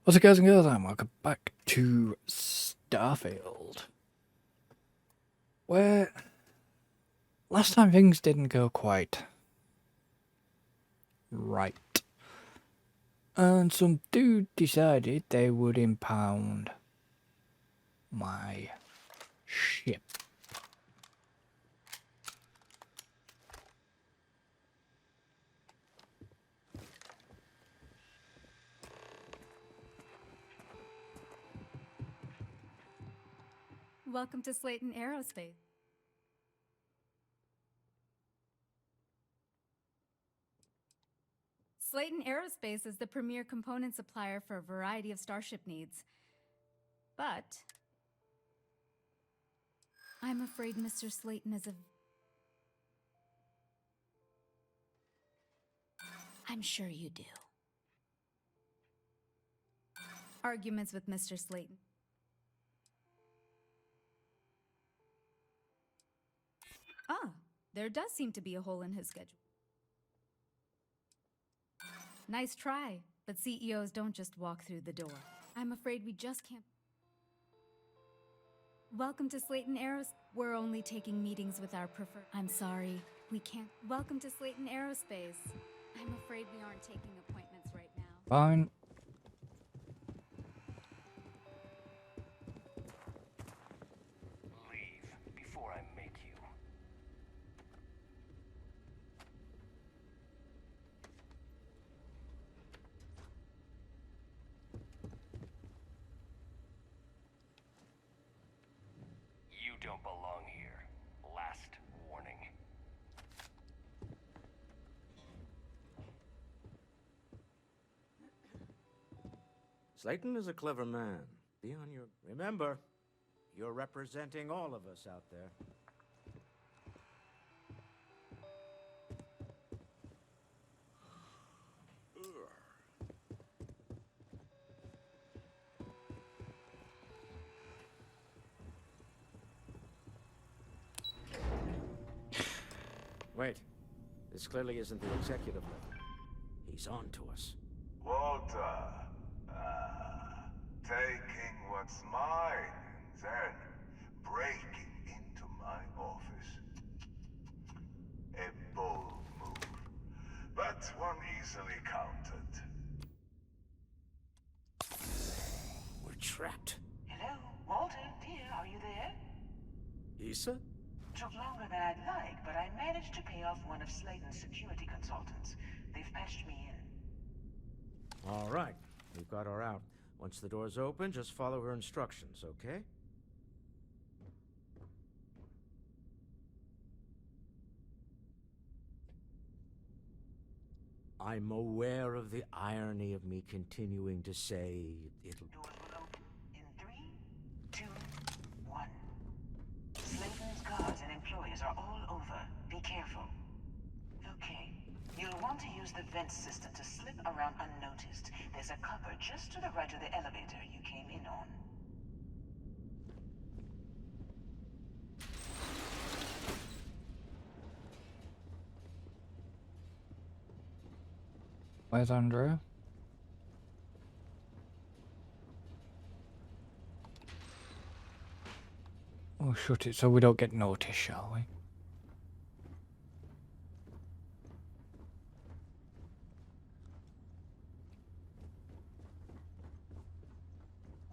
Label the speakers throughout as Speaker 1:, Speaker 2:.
Speaker 1: What's up, guys and girls, and welcome back to Starfield. Where last time things didn't go quite right. And some dude decided they would impound my ship.
Speaker 2: Welcome to Slayton Aerospace. Slayton Aerospace is the premier component supplier for a variety of starship needs. But I'm afraid Mr. Slayton is a... I'm sure you do. Arguments with Mr. Slayton. Ah, there does seem to be a hole in his schedule. Nice try, but CEOs don't just walk through the door. I'm afraid we just can't... Welcome to Slayton Aerospace. We're only taking meetings with our preferred... I'm sorry, we can't... Welcome to Slayton Aerospace. I'm afraid we aren't taking appointments right now.
Speaker 1: Fine.
Speaker 3: Leave before I make you. You don't belong here. Last warning.
Speaker 4: Slayton is a clever man. Be on your... Remember, you're representing all of us out there. Wait. This clearly isn't the executive level. He's on to us.
Speaker 5: Walter, taking what's mine and then breaking into my office. A bold move, but one easily countered.
Speaker 4: We're trapped.
Speaker 6: Hello, Walter, dear, are you there?
Speaker 4: Issa?
Speaker 6: Took longer than I'd like, but I managed to pay off one of Slayton's security consultants. They've patched me in.
Speaker 4: All right. We've got her out. Once the door's open, just follow her instructions, okay? I'm aware of the irony of me continuing to say it'll...
Speaker 6: Doors will open in 3, 2, 1. Slayton's guards and employees are all over. Be careful. Okay. You'll want to use the vent system to slip around unnoticed. There's a cupboard just to the right of the elevator you came in on.
Speaker 1: Where's Andrea? Oh, shut it so we don't get noticed, shall we?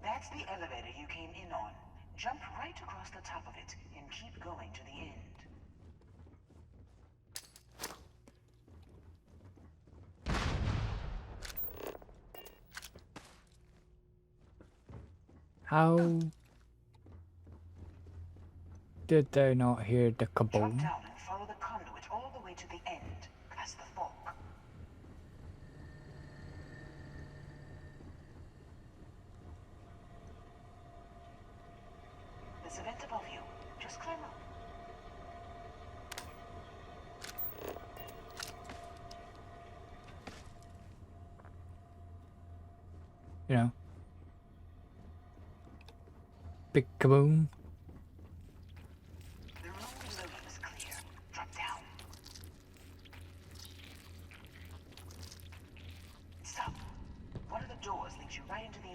Speaker 6: That's the elevator you came in on. Jump right across the top of it and keep going to the end.
Speaker 1: How did they not hear the
Speaker 6: Drop
Speaker 1: kaboom?
Speaker 6: down and follow the conduit all the way to the end, past the fork. There's a vent above you. Just climb up.
Speaker 1: You know? Big kaboom.
Speaker 6: The room below you is clear. Drop down. Stop. One of the doors leads you right into the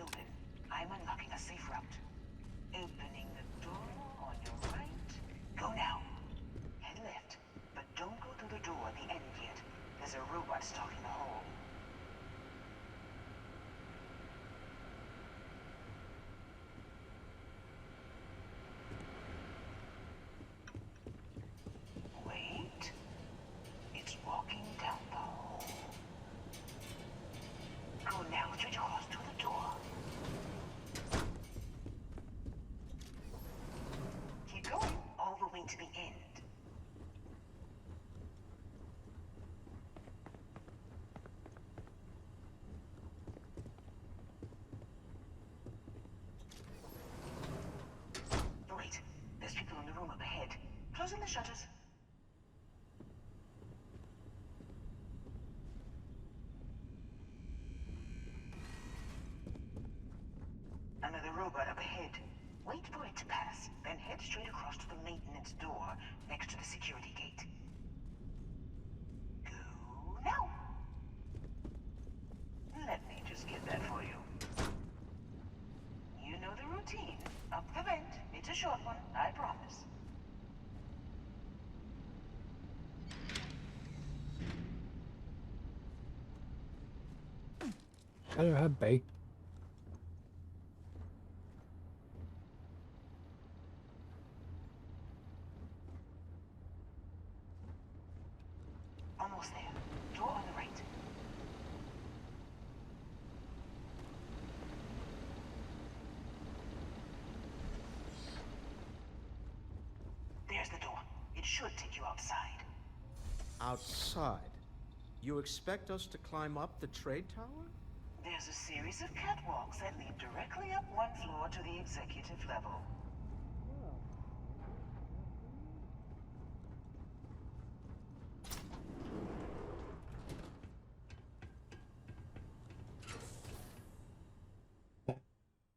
Speaker 6: There's people in the room up ahead. Closing the shutters. Another robot up ahead. Wait for it to pass, then head straight across to the maintenance door next to the security gate. Go now. Let me just get that for you. You know the routine. Up the vent. It's a short one, I promise.
Speaker 1: Hello, hubby.
Speaker 6: Almost there. Door on the right. There's the door. It should take you outside.
Speaker 4: Outside? You expect us to climb up the trade tower?
Speaker 6: There's a series of catwalks that lead directly up one floor to the executive level.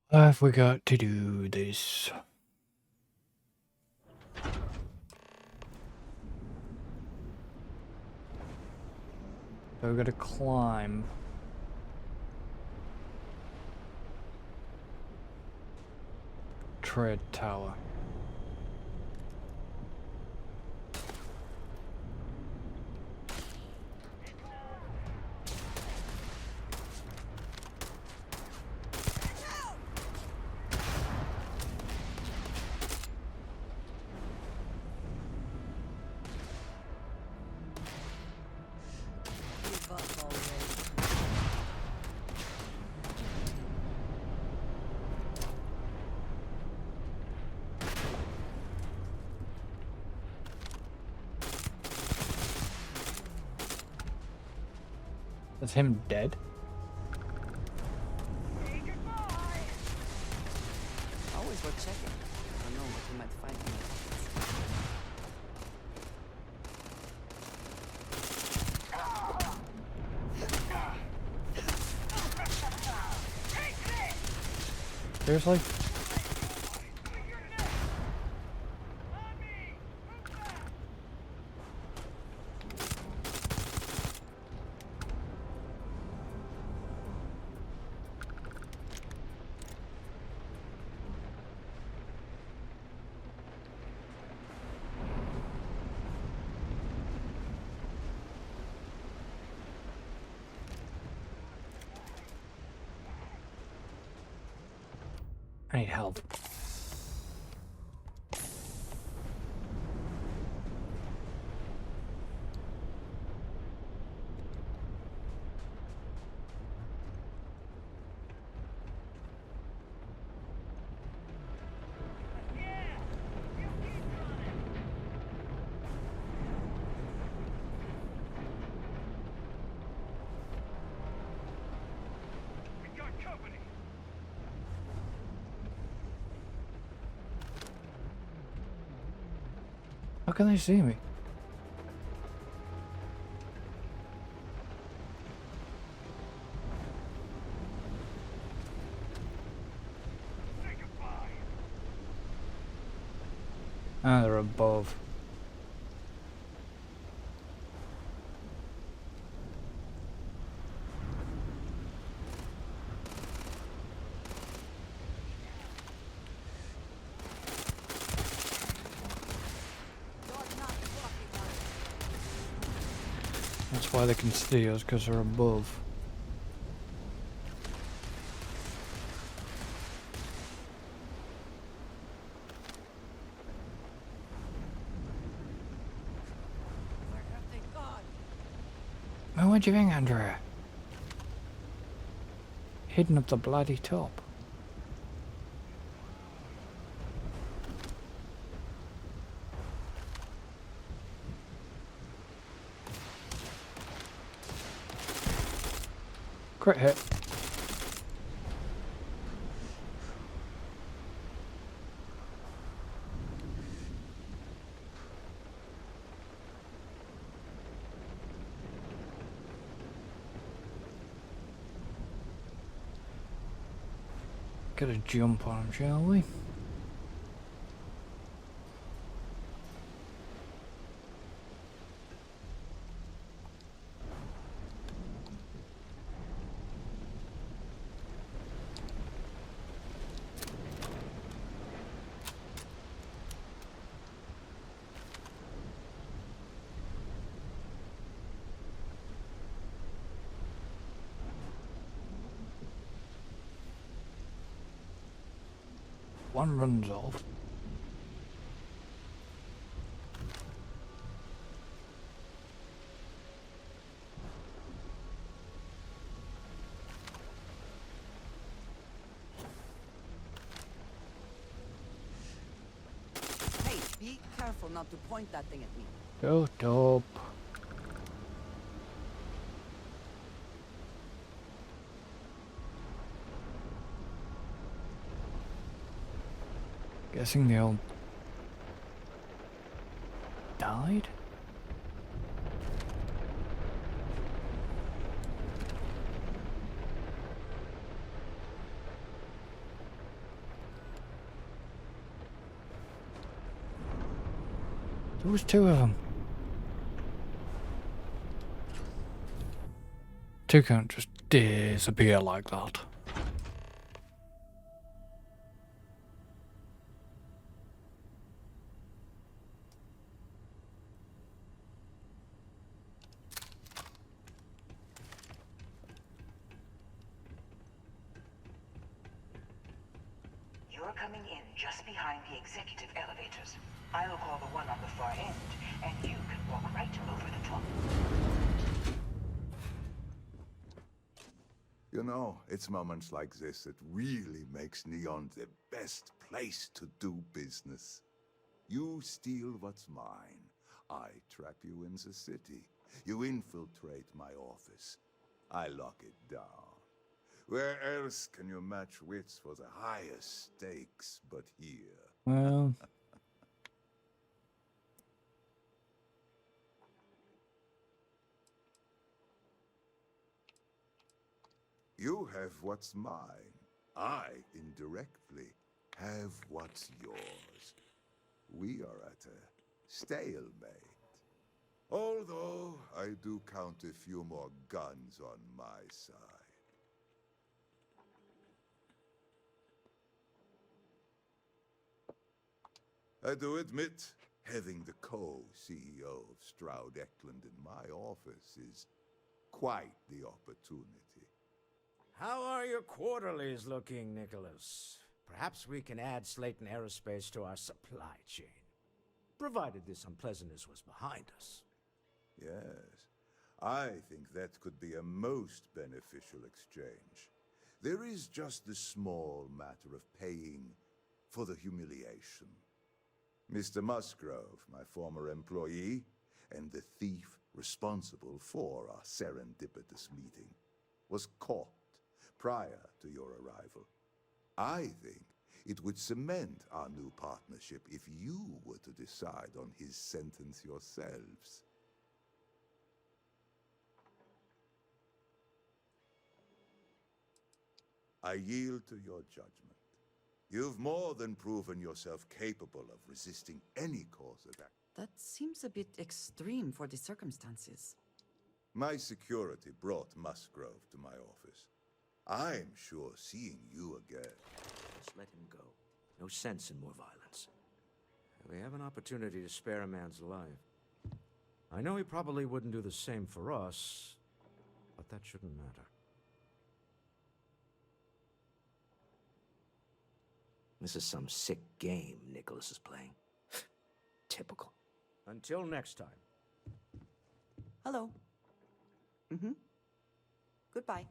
Speaker 1: Why have we got to do this? So we gotta climb. Trade tower. Is him dead?
Speaker 7: Always worth checking. I don't know what you might find in there.
Speaker 1: Seriously? I need help. How can they see me? Ah, they're above. That's why they can see us, because they're above. Well, what do you think, Andrea? Hidden up the bloody top. Crit hit. Get a jump on him, shall we? One runs off.
Speaker 7: Hey, be careful not to point that thing at me.
Speaker 1: Shut up. Guessing they all died? There was two of them. Two can't just disappear like that.
Speaker 6: You're coming in just behind the executive elevators. I'll call the one on the far end, and you can walk right over the top.
Speaker 5: You know, it's moments like this that really makes Neon the best place to do business. You steal what's mine. I trap you in the city. You infiltrate my office. I lock it down. Where else can you match wits for the highest stakes but here?
Speaker 1: Well,
Speaker 5: You have what's mine. I, indirectly, have what's yours. We are at a stalemate. Although I do count a few more guns on my side. I do admit, having the co-CEO of Stroud Eklund in my office is quite the opportunity.
Speaker 4: How are your quarterlies looking, Nicholas? Perhaps we can add Slayton Aerospace to our supply chain. Provided this unpleasantness was behind us.
Speaker 5: Yes, I think that could be a most beneficial exchange. There is just the small matter of paying for the humiliation. Mr. Musgrove, my former employee, and the thief responsible for our serendipitous meeting, was caught prior to your arrival. I think it would cement our new partnership if you were to decide on his sentence yourselves. I yield to your judgment. You've more than proven yourself capable of resisting any course of action.
Speaker 7: That seems a bit extreme for the circumstances.
Speaker 5: My security brought Musgrove to my office. I'm sure seeing you again.
Speaker 4: Just let him go. No sense in more violence. We have an opportunity to spare a man's life. I know he probably wouldn't do the same for us, but that shouldn't matter. This is some sick game Nicholas is playing. Typical. Until next time.
Speaker 7: Hello. Goodbye.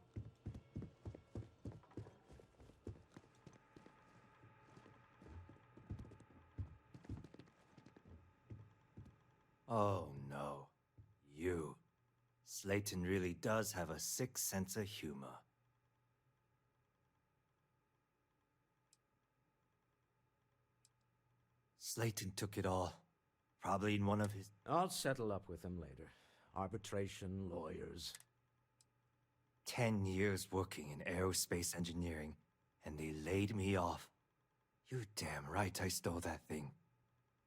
Speaker 8: Oh no. You. Slayton really does have a sick sense of humor. Slayton took it all. Probably in one of his...
Speaker 4: I'll settle up with him later. Arbitration, lawyers.
Speaker 8: 10 years working in aerospace engineering, and they laid me off. You damn right I stole that thing.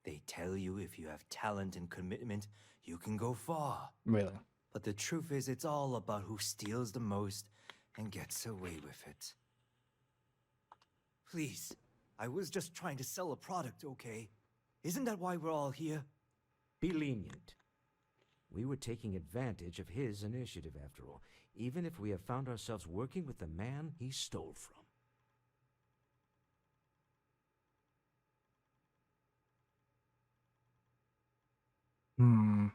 Speaker 8: They tell you if you have talent and commitment, you can go far.
Speaker 1: Really?
Speaker 8: But the truth is, it's all about who steals the most and gets away with it. Please, I was just trying to sell a product, okay? Isn't that why we're all here?
Speaker 4: Be lenient. We were taking advantage of his initiative, after all, even if we have found ourselves working with the man he stole from.
Speaker 1: Hmm.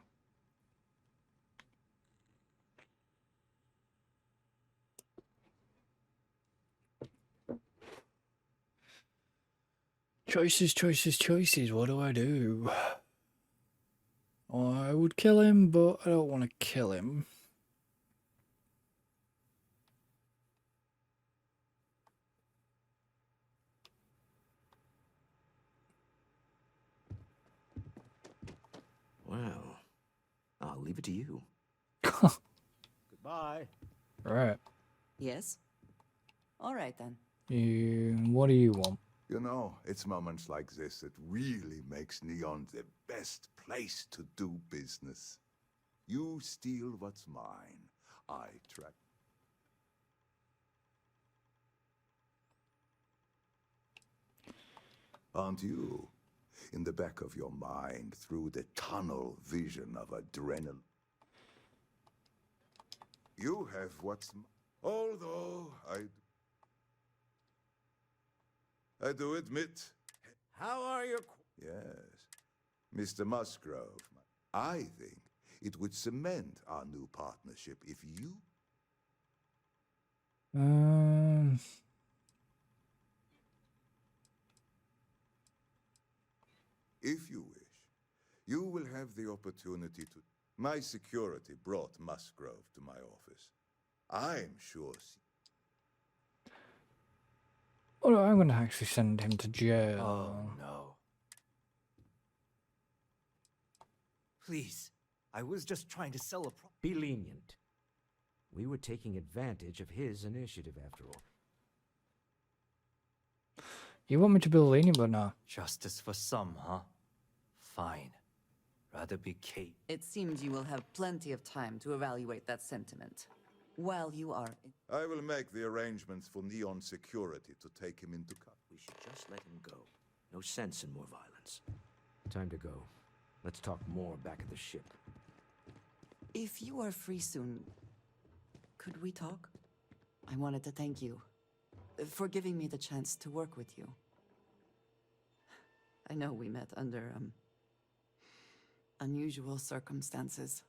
Speaker 1: Choices, choices, choices. What do I do? I would kill him, but I don't want to kill him.
Speaker 4: Well, I'll leave it to you. Goodbye.
Speaker 1: Right.
Speaker 7: Yes? All right, then.
Speaker 1: What do you want?
Speaker 5: You know, it's moments like this that really makes Neon the best place to do business. You steal what's mine. I track. Aren't you? In the back of your mind, through the tunnel vision of adrenaline. You have what's... Although, I do admit...
Speaker 4: How are you?
Speaker 5: Yes, Mr. Musgrove, I think it would cement our new partnership if you... If you wish, you will have the opportunity to... My security brought Musgrove to my office. I'm sure...
Speaker 1: Well, I'm going to actually send him to jail.
Speaker 8: Oh, no. Please, I was just trying to sell a product.
Speaker 4: Be lenient. We were taking advantage of his initiative, after all.
Speaker 1: You want me to be lenient, but no.
Speaker 8: Justice for some, huh? Fine. Rather be Kate.
Speaker 7: It seems you will have plenty of time to evaluate that sentiment. While you are...
Speaker 5: I will make the arrangements for Neon Security to take him into custody.
Speaker 4: We should just let him go. No sense in more violence. Time to go. Let's talk more back at the ship.
Speaker 7: If you are free soon, could we talk? I wanted to thank you for giving me the chance to work with you. I know we met under, unusual circumstances.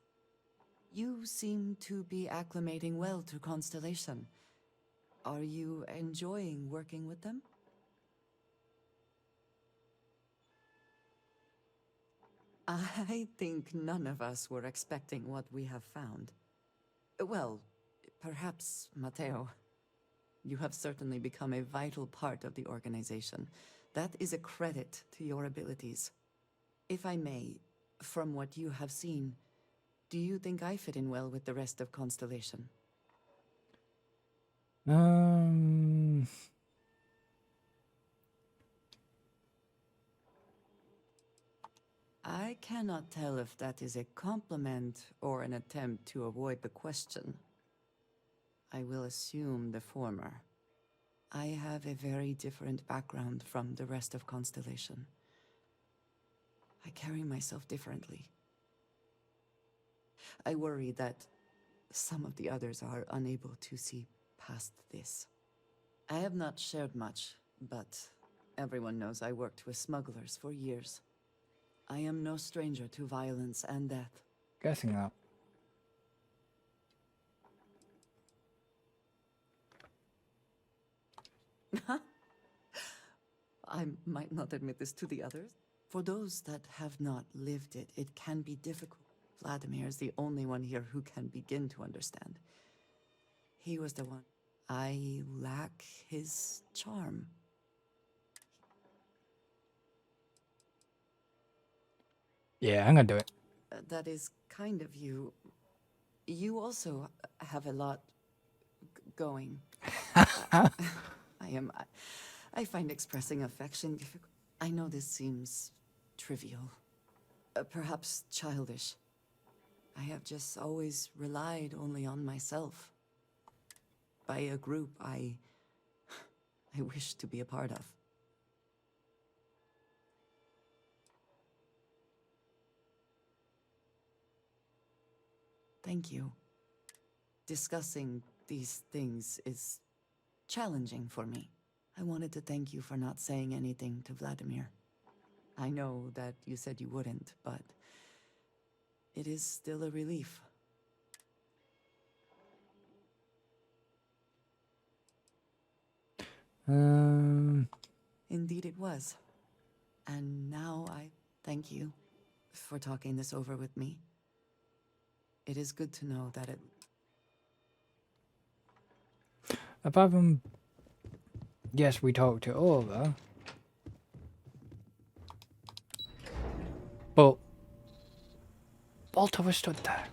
Speaker 7: You seem to be acclimating well to Constellation. Are you enjoying working with them? I think none of us were expecting what we have found. Well, perhaps Matteo. You have certainly become a vital part of the organization. That is a credit to your abilities. If I may, from what you have seen, do you think I fit in well with the rest of Constellation? I cannot tell if that is a compliment or an attempt to avoid the question. I will assume the former. I have a very different background from the rest of Constellation. I carry myself differently. I worry that some of the others are unable to see past this. I have not shared much, but everyone knows I worked with smugglers for years. I am no stranger to violence and death.
Speaker 1: Guessing that.
Speaker 7: I might not admit this to the others. For those that have not lived it, it can be difficult. Vladimir is the only one here who can begin to understand. He was the one. I lack his charm.
Speaker 1: Yeah, I'm gonna do it.
Speaker 7: That is kind of you. You also have a lot going. I find expressing affection difficult. I know this seems trivial, perhaps childish. I have just always relied only on myself. By a group I wish to be a part of. Thank you. Discussing these things is challenging for me. I wanted to thank you for not saying anything to Vladimir. I know that you said you wouldn't, but it is still a relief. Indeed it was. And now I thank you for talking this over with me. It is good to know that it...
Speaker 1: Apart from, yes, we talked it over, but Walter was stood there.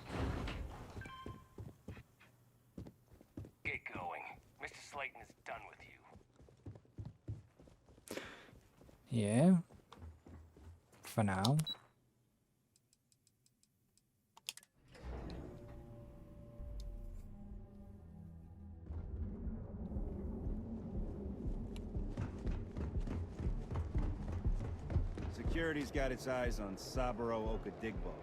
Speaker 3: Get going. Mr. Slayton is done with you.
Speaker 1: Yeah. For now.
Speaker 9: Security's got its eyes on Saburo Okadigbo.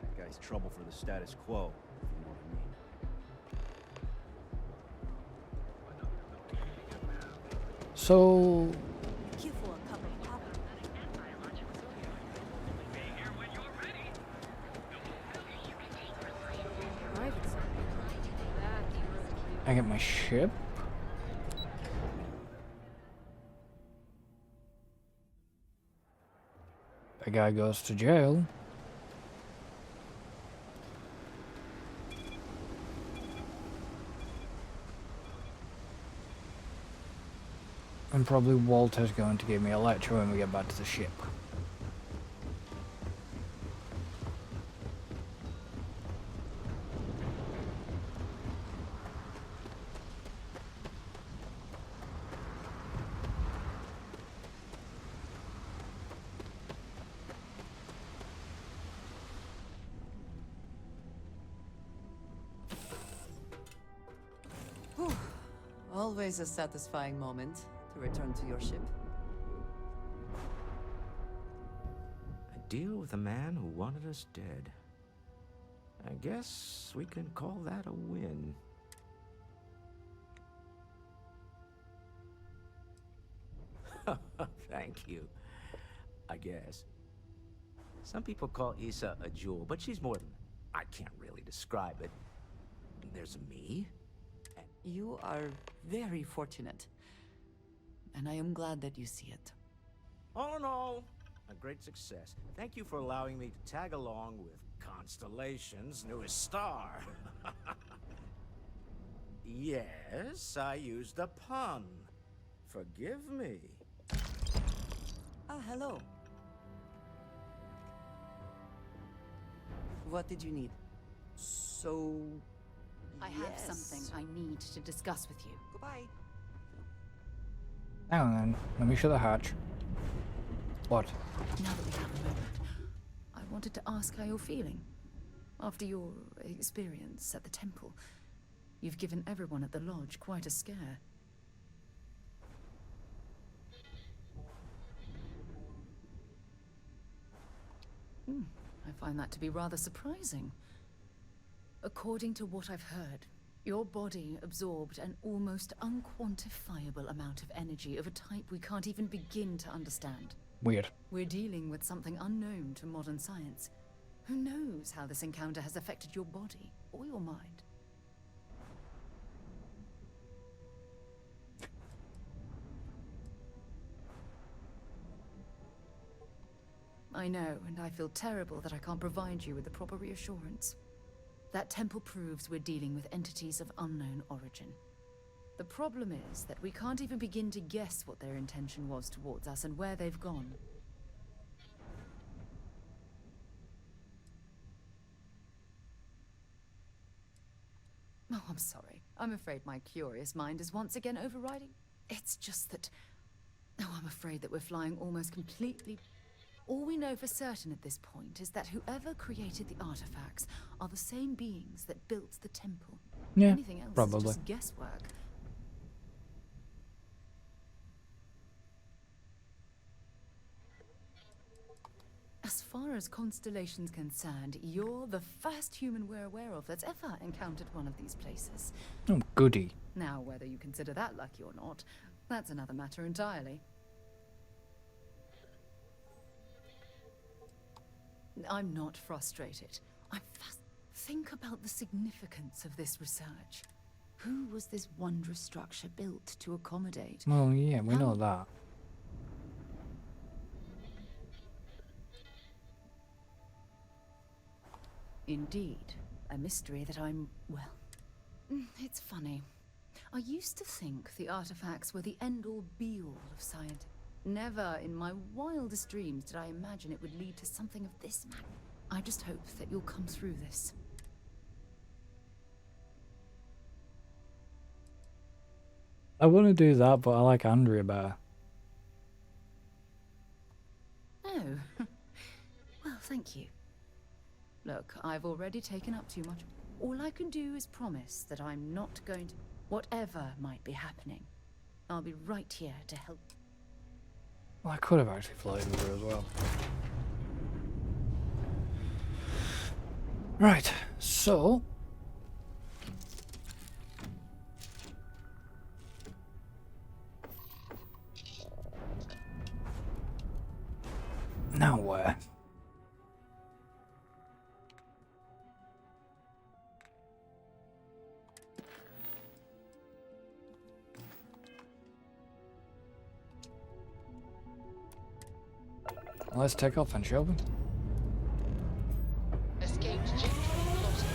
Speaker 9: That guy's trouble for the status quo, if you know what I mean.
Speaker 1: So, I get my ship. The guy goes to jail. And probably Walter's going to give me a lecture when we get back to the ship.
Speaker 7: Always a satisfying moment to return to your ship.
Speaker 4: A deal with a man who wanted us dead. I guess we can call that a win. Thank you. I guess. Some people call Issa a jewel, but she's more than... I can't really describe it. There's me.
Speaker 7: You are very fortunate. And I am glad that you see it.
Speaker 4: All in all, a great success. Thank you for allowing me to tag along with Constellation's newest star. Yes, I used a pun. Forgive me.
Speaker 7: Ah, hello. What did you need? So...
Speaker 2: I have something I need to discuss with you.
Speaker 7: Goodbye.
Speaker 1: Hang on then, let me shut the hatch. What?
Speaker 2: Now that we have a moment, I wanted to ask how you're feeling. After your experience at the temple, you've given everyone at the lodge quite a scare. I find that to be rather surprising. According to what I've heard, your body absorbed an almost unquantifiable amount of energy of a type we can't even begin to understand.
Speaker 1: Weird.
Speaker 2: We're dealing with something unknown to modern science. Who knows how this encounter has affected your body or your mind? I know, and I feel terrible that I can't provide you with the proper reassurance. That temple proves we're dealing with entities of unknown origin. The problem is that we can't even begin to guess what their intention was towards us and where they've gone. Oh, I'm sorry. I'm afraid my curious mind is once again overriding. It's just that... Oh, I'm afraid that we're flying almost completely... All we know for certain at this point is that whoever created the artifacts are the same beings that built the temple.
Speaker 1: Yeah,
Speaker 2: Anything else
Speaker 1: probably.
Speaker 2: is just guesswork. As far as Constellation's concerned, you're the first human we're aware of that's ever encountered one of these places.
Speaker 1: Oh, goody.
Speaker 2: Now, whether you consider that lucky or not, that's another matter entirely. I'm not frustrated. Think about the significance of this research. Who was this wondrous structure built to accommodate?
Speaker 1: Well, yeah, we know that.
Speaker 2: Indeed. A mystery that well... It's funny. I used to think the artifacts were the end-all be-all of science. Never in my wildest dreams did I imagine it would lead to something of this magnitude. I just hope that you'll come through this.
Speaker 1: I want to do that, but I like Andrea better.
Speaker 2: Oh. Well, thank you. Look, I've already taken up too much. All I can do is promise that I'm not going to... Whatever might be happening, I'll be right here to help.
Speaker 1: Well, I could have actually floated with her as well. Right, so... Now where? Let's take off and shall we?
Speaker 6: Escape trajectory plotted.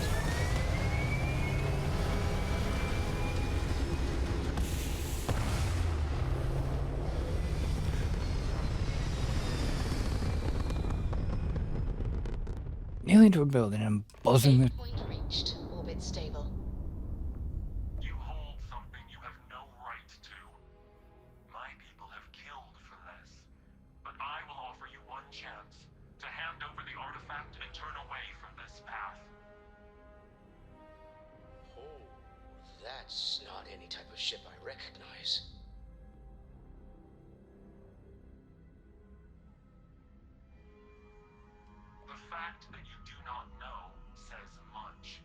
Speaker 1: Nearly into a building and buzzing the...
Speaker 6: Point reached. Orbit stable.
Speaker 10: You hold something you have no right to. My people have killed for less. But I will offer you one chance to hand over the artifact and turn away from this path.
Speaker 11: Oh, that's not any type of ship I recognize.
Speaker 10: The fact that you do not know says much.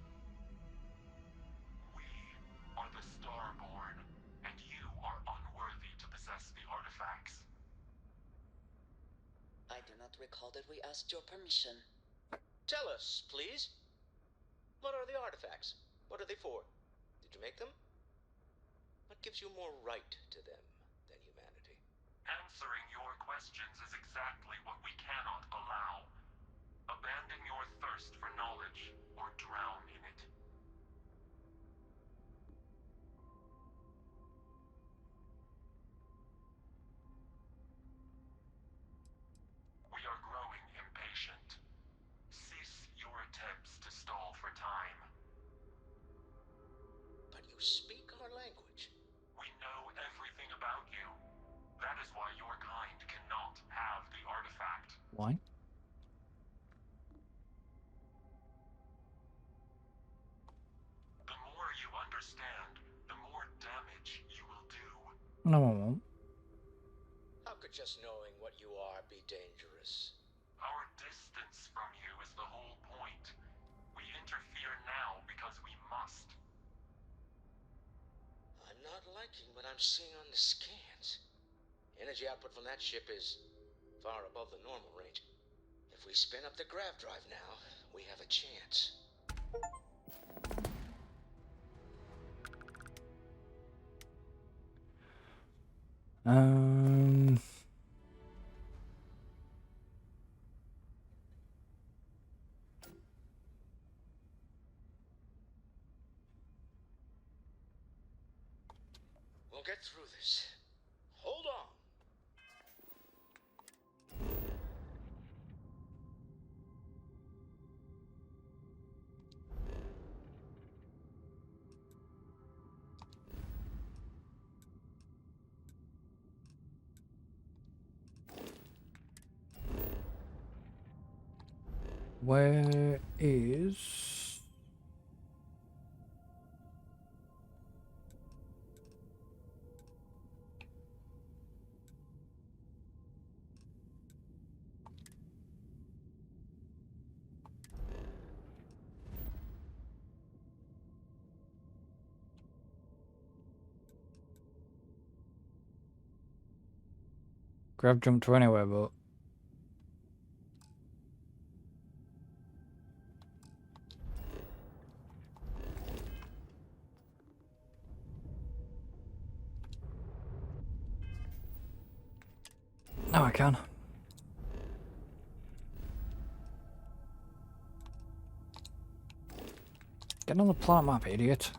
Speaker 10: We are the Starborn, and you are unworthy to possess the artifacts.
Speaker 12: I do not recall that we asked your permission.
Speaker 11: Tell us, please. What are the artifacts? What are they for? Did you make them? What gives you more right to them than humanity?
Speaker 10: Answering your questions is exactly what we cannot allow. Abandon your thirst for knowledge, or drown in it. We are growing impatient. Cease your attempts to stall for time.
Speaker 11: But you speak our language.
Speaker 10: We know everything about you. That is why your kind cannot have the artifact.
Speaker 1: Why?
Speaker 10: The more you understand, the more damage you will do.
Speaker 1: No, I won't.
Speaker 11: How could just knowing what you are be dangerous?
Speaker 10: Our distance from you is the whole point. We interfere now because we must.
Speaker 11: I'm not liking what I'm seeing on the scans. Energy output from that ship is far above the normal range. If we spin up the grav drive now, we have a chance.
Speaker 1: Um...
Speaker 11: We'll get through this. Hold on.
Speaker 1: Where is... Grab jump to anywhere, but... Now I can. Get on the planet map, idiot.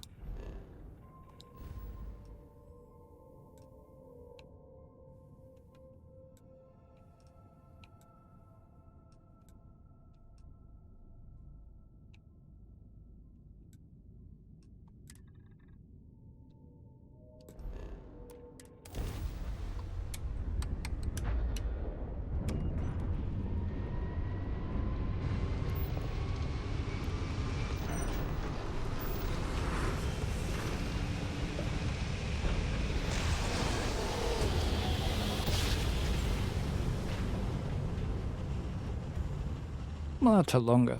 Speaker 1: Well, that took longer.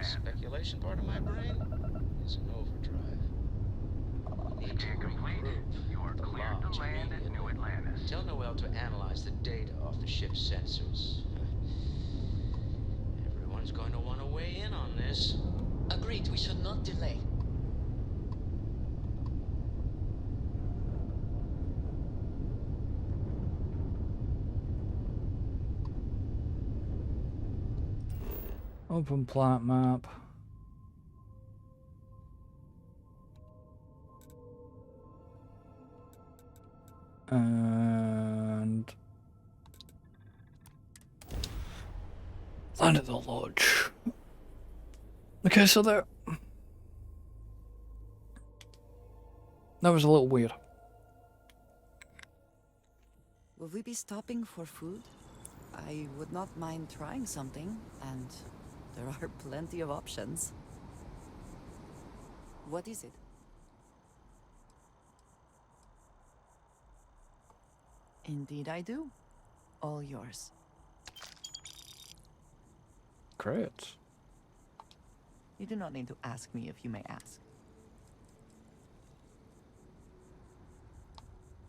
Speaker 11: Speculation part of my brain is an overdrive. Need to regroup.
Speaker 3: You are cleared to land at New Atlantis.
Speaker 11: Tell Noel to analyze the data off the ship's sensors. Everyone's going to want to weigh in on this.
Speaker 12: Agreed, we should not delay.
Speaker 1: Open planet map. And... land at the lodge. Okay, so there... that was a little weird.
Speaker 7: Will we be stopping for food? I would not mind trying something, and there are plenty of options. What is it? Indeed I do. All yours.
Speaker 1: Great.
Speaker 7: You do not need to ask me if you may ask.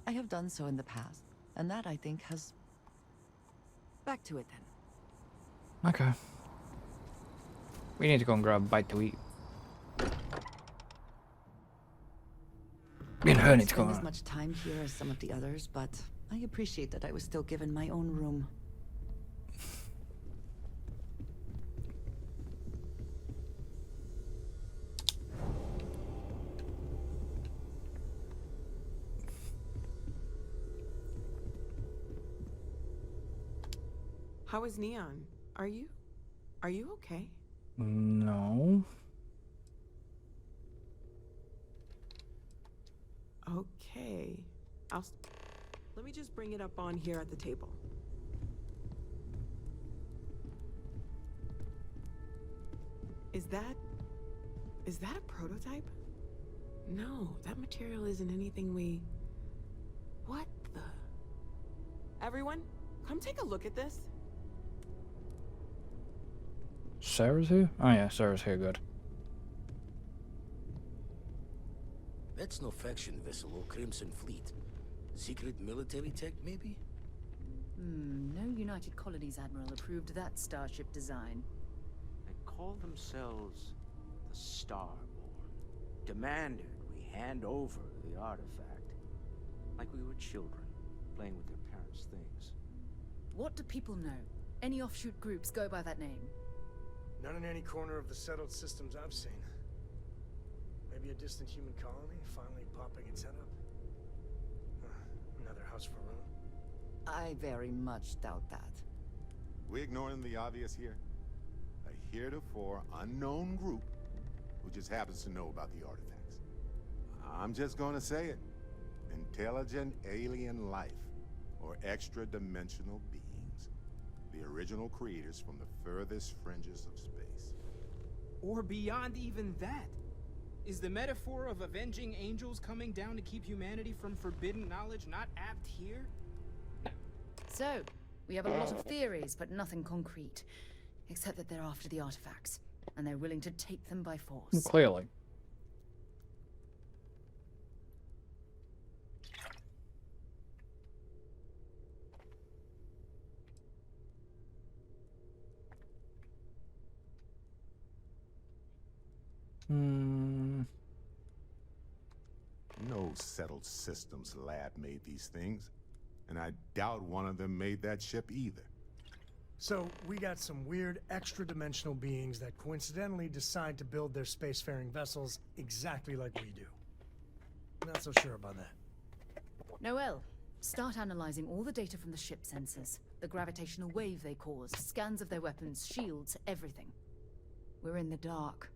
Speaker 7: I have done so in the past, and that, I think, has... Back to it, then.
Speaker 1: Okay. We need to go and grab a bite to eat. Me and her need to go
Speaker 7: I didn't spend as
Speaker 1: on.
Speaker 7: much time here as some of the others, but I appreciate that I was still given my own room.
Speaker 13: How is Neon? Are you okay?
Speaker 1: No.
Speaker 13: Okay. Let me just bring it up on here at the table. Is that a prototype? No, that material isn't anything we... What the... Everyone, come take a look at this.
Speaker 1: Sarah's here? Oh yeah, Sarah's here, good.
Speaker 14: That's no faction vessel or Crimson Fleet. Secret military tech, maybe?
Speaker 2: No United Colonies Admiral approved that starship design.
Speaker 11: They call themselves the Starborn. Demanded we hand over the artifact. Like we were children, playing with their parents' things.
Speaker 2: What do people know? Any offshoot groups go by that name?
Speaker 15: None in any corner of the settled systems I've seen. Maybe a distant human colony finally popping its head up. Another house for room.
Speaker 7: I very much doubt that.
Speaker 16: We ignoring the obvious here? A heretofore unknown group who just happens to know about the artifacts. I'm just gonna say it. Intelligent alien life. or extra-dimensional beings. The original creators from the furthest fringes of space.
Speaker 17: Or beyond even that. Is the metaphor of avenging angels coming down to keep humanity from forbidden knowledge not apt here?
Speaker 2: So, we have a lot of theories, but nothing concrete. Except that they're after the artifacts, and they're willing to take them by force.
Speaker 1: Clearly.
Speaker 16: No settled systems lab made these things, and I doubt one of them made that ship either.
Speaker 15: So, we got some weird extra-dimensional beings that coincidentally decide to build their spacefaring vessels exactly like we do. Not so sure about that.
Speaker 2: Noel, start analyzing all the data from the ship sensors. The gravitational wave they cause, scans of their weapons, shields, everything. We're in the dark.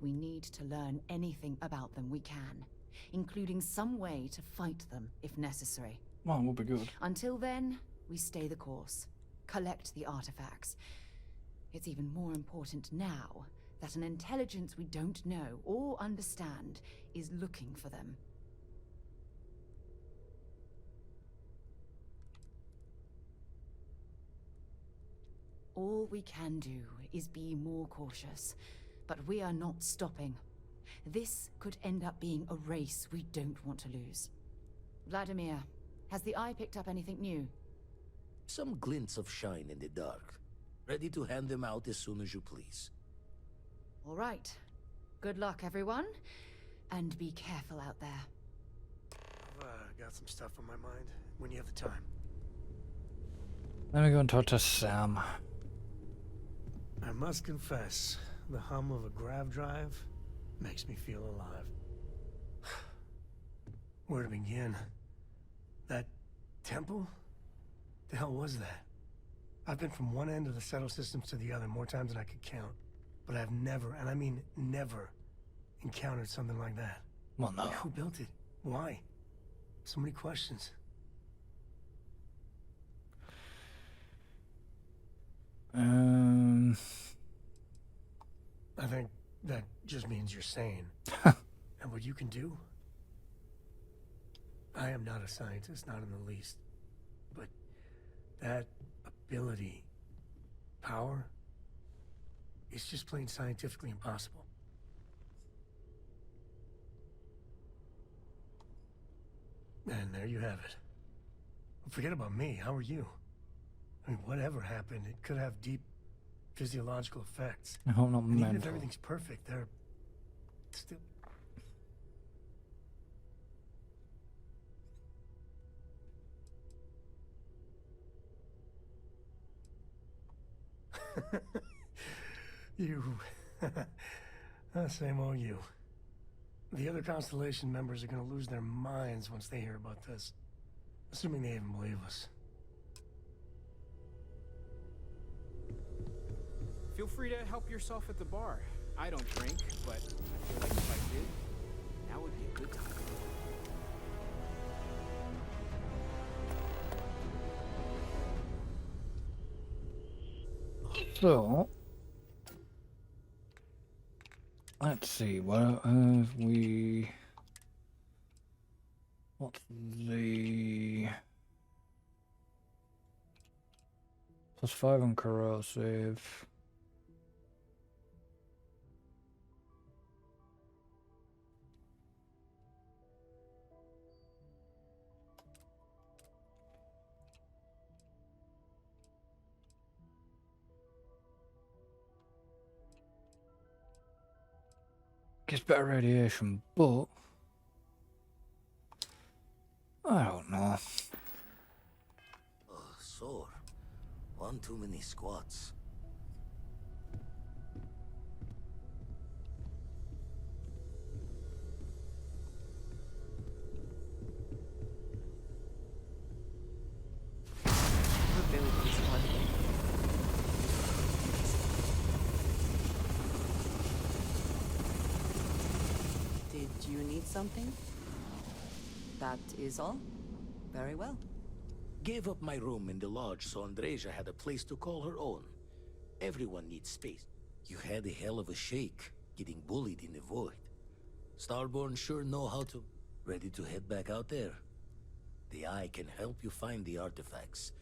Speaker 2: We need to learn anything about them we can, including some way to fight them if necessary.
Speaker 1: Well, we'll be good.
Speaker 2: Until then, we stay the course. Collect the artifacts. It's even more important now that an intelligence we don't know or understand is looking for them. All we can do is be more cautious, but we are not stopping. This could end up being a race we don't want to lose. Vladimir, has the Eye picked up anything new?
Speaker 14: Some glints of shine in the dark. Ready to hand them out as soon as you please.
Speaker 2: All right. Good luck, everyone. And be careful out there.
Speaker 15: I've got some stuff on my mind when you have the time.
Speaker 1: Let me go and talk to Sam.
Speaker 15: I must confess, the hum of a grav drive makes me feel alive. Where to begin? That temple? The hell was that? I've been from one end of the settled systems to the other more times than I could count. But I've never, and I mean never, encountered something like that.
Speaker 1: Well, no.
Speaker 15: Like, who built it? Why? So many questions. I think that just means you're sane. And what you can do? I am not a scientist, not in the least. But that ability, power, it's just plain scientifically impossible. And there you have it. Forget about me, how are you? I mean, whatever happened, it could have deep physiological effects.
Speaker 1: I hope not
Speaker 15: And even if
Speaker 1: mental.
Speaker 15: everything's perfect, they're still... You... Same old you. The other Constellation members are gonna lose their minds once they hear about this. Assuming they even believe us.
Speaker 17: Feel free to help yourself at the bar. I don't drink, but I feel like if I did, now would be a good time.
Speaker 1: So, let's see, what have we... What's the... +5 on corrosive. Gets better radiation, but I don't know.
Speaker 14: Oh, sore. One too many squats.
Speaker 7: Did you need something? That is all? Very well.
Speaker 14: Gave up my room in the lodge so Andreja had a place to call her own. Everyone needs space. You had a hell of a shake, getting bullied in the void. Starborn sure know how to... Ready to head back out there? The Eye can help you find the artifacts,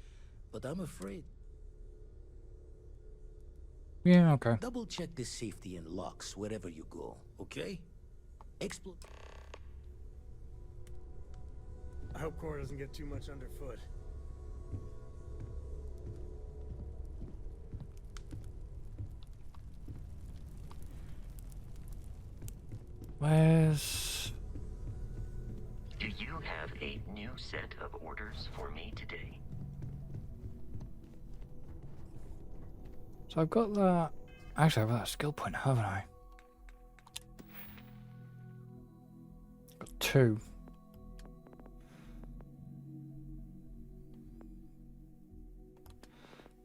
Speaker 14: but I'm afraid...
Speaker 1: Yeah, okay.
Speaker 14: Double check the safety and locks wherever you go, okay?
Speaker 15: I hope Cora doesn't get too much underfoot.
Speaker 1: Where's...
Speaker 18: Do you have a new set of orders for me today?
Speaker 1: So I've got that... Actually, I've got that skill point, haven't I? Got 2.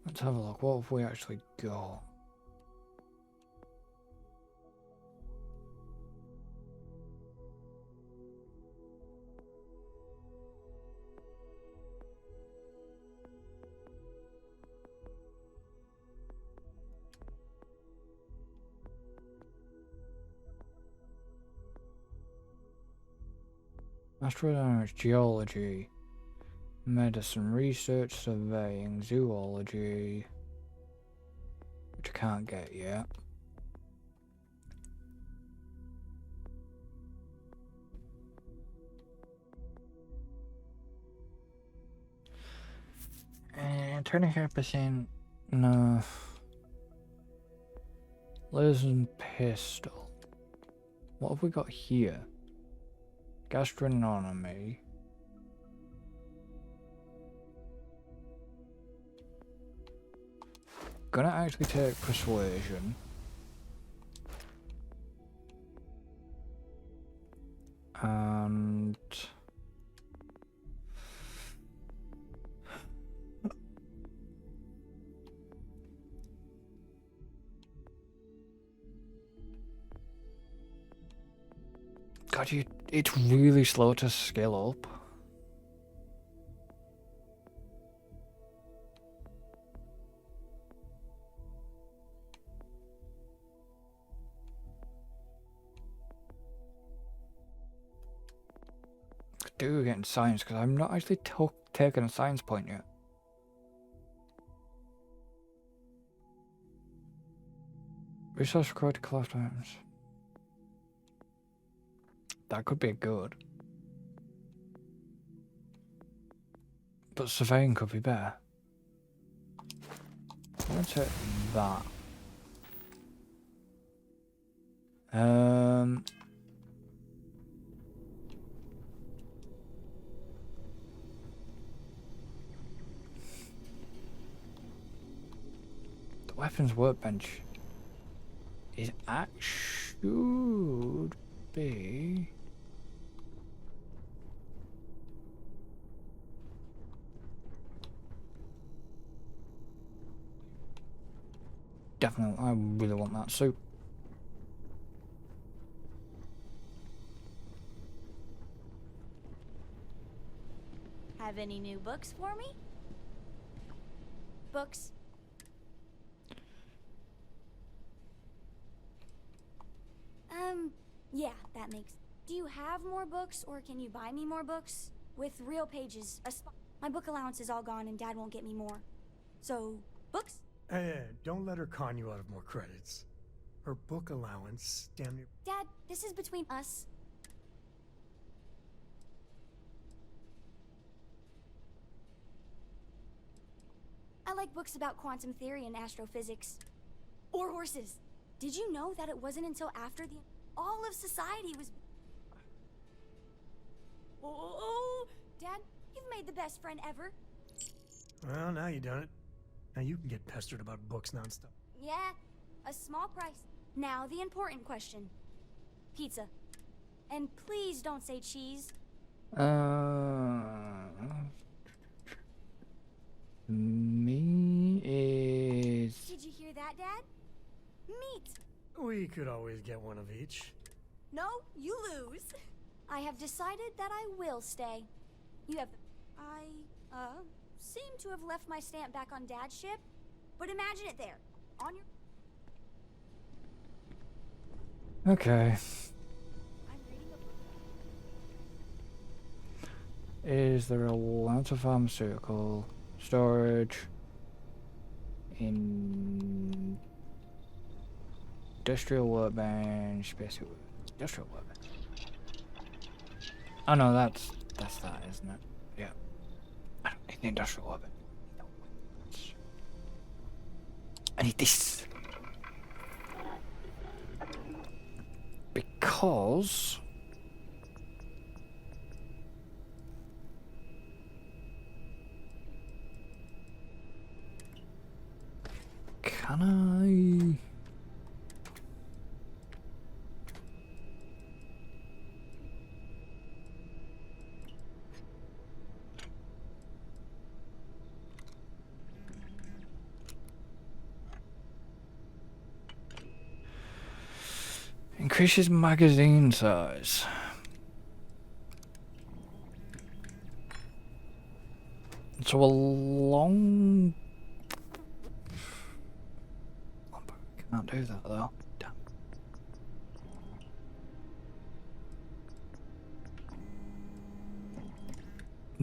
Speaker 1: Let's have a look. What have we actually got? Astrodynamics, geology, medicine, research, surveying, zoology, which I can't get yet. And 25%, no. Laser and pistol. What have we got here? Gastronomy. Gonna actually take persuasion. And God, it's really slow to scale up. Do getting science because I'm not actually taking a science point yet. Resource required to collect items. That could be good. But surveying could be better. Let's hit that. The weapons workbench is should be. Definitely, I really want that suit.
Speaker 19: Have any new books for me? Books? Yeah, that makes... Do you have more books, or can you buy me more books? With real pages, my book allowance is all gone and Dad won't get me more. So, books?
Speaker 15: Hey, don't let her con you out of more credits. Her book allowance, damn near...
Speaker 19: Dad, this is between us. I like books about quantum theory and astrophysics. Or horses. Did you know that it wasn't until after all of society was... Oh, Dad, you've made the best friend ever.
Speaker 15: Well, now you done it. Now you can get pestered about books nonstop.
Speaker 19: Yeah, a small price. Now the important question. Pizza. And please don't say cheese.
Speaker 1: Me is...
Speaker 19: Did you hear that, Dad? Meat.
Speaker 15: We could always get one of each.
Speaker 19: No, you lose. I have decided that I will stay. You have... seem to have left my stamp back on Dad's ship, but imagine it there, on your...
Speaker 1: Okay. Is there a lot of pharmaceutical storage in industrial workbench, basic industrial workbench? Oh no, that's that, isn't it? Yeah. I don't need the industrial workbench. I need this. Because can I? Increases magazine size. So a long... Can't do that though. Damn.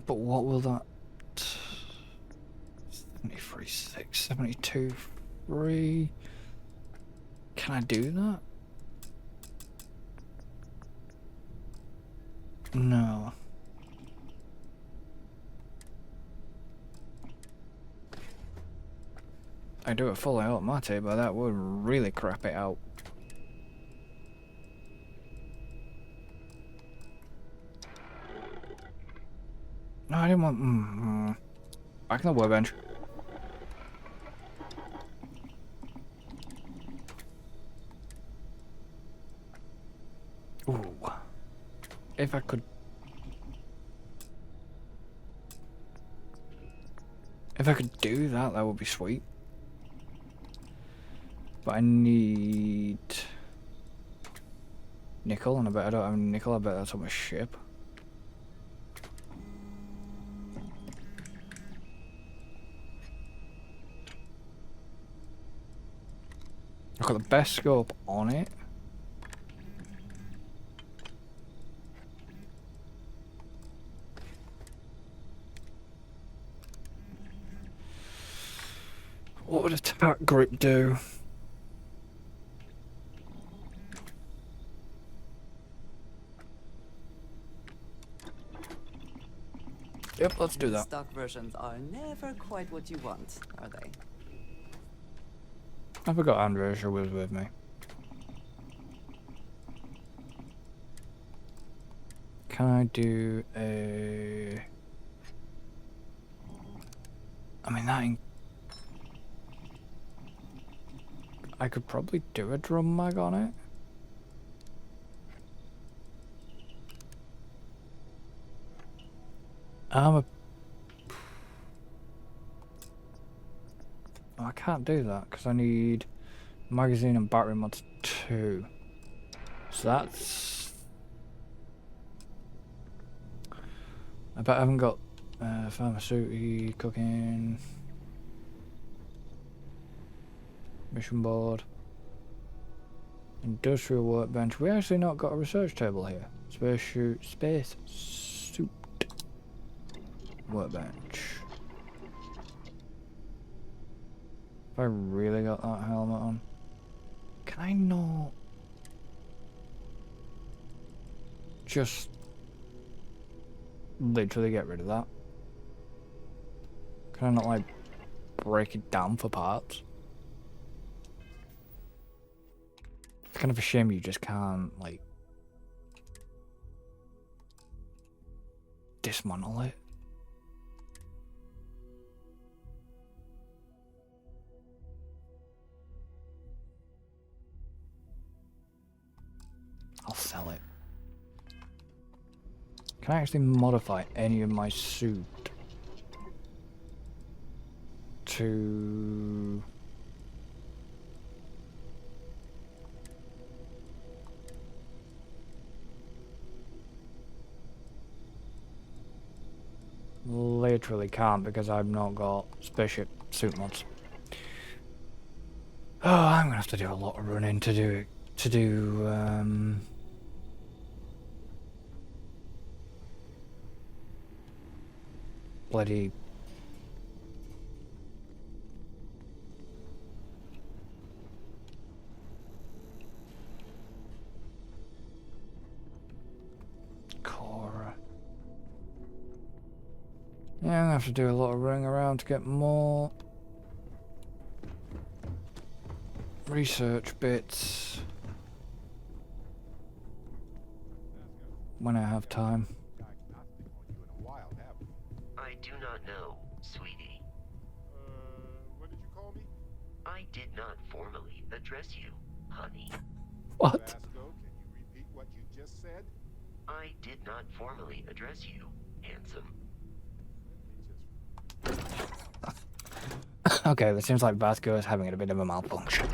Speaker 1: But what will that... 73, 6, 72, 3... Can I do that? No. I do it fully automatic, but that would really crap it out. No, I didn't want... Back in the workbench. Ooh. If I could... If I could do that, that would be sweet. But I need... nickel, and I bet I don't have nickel, I bet that's on my ship. I've got the best scope on it. What would attack grip do? Yep, let's do that.
Speaker 7: Stock versions are never quite what you want, are they?
Speaker 1: I forgot Andrea was with me. Can I do a... I mean, that... I could probably do a drum mag on it. I can't do that because I need magazine and battery mods 2. So that's... I bet I haven't got pharmaceutical, cooking, mission board, industrial workbench. We actually not got a research table here. Space suit workbench. If I really got that helmet on, can I not just literally get rid of that? Can I not like break it down for parts? It's kind of a shame you just can't like dismantle it. I'll sell it. Can I actually modify any of my suit to... later literally can't because I've not got spaceship suit mods. Oh, I'm gonna have to do a lot of running to do bloody Cora. Yeah, I'm gonna have to do a lot of running around to get more research bits when I have time.
Speaker 18: I do not know, sweetie.
Speaker 16: What did you call me?
Speaker 18: I did not formally address you, honey.
Speaker 1: What?
Speaker 16: Vasco, can you repeat what you just said?
Speaker 18: I did not formally address you, handsome.
Speaker 1: Okay, it seems like Vasco is having a bit of a malfunction.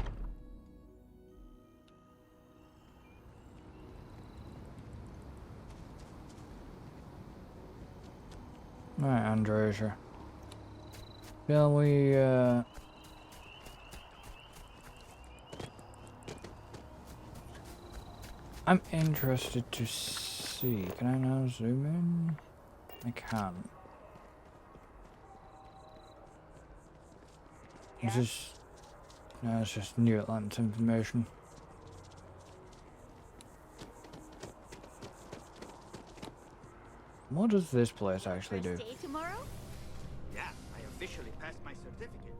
Speaker 1: Right, Androsia. Shall we, I'm interested to see. Can I now zoom in? I can. Is this... No, it's just New Atlantis information. What does this place actually do?
Speaker 20: Day tomorrow?
Speaker 21: Yeah, I officially passed my certificate.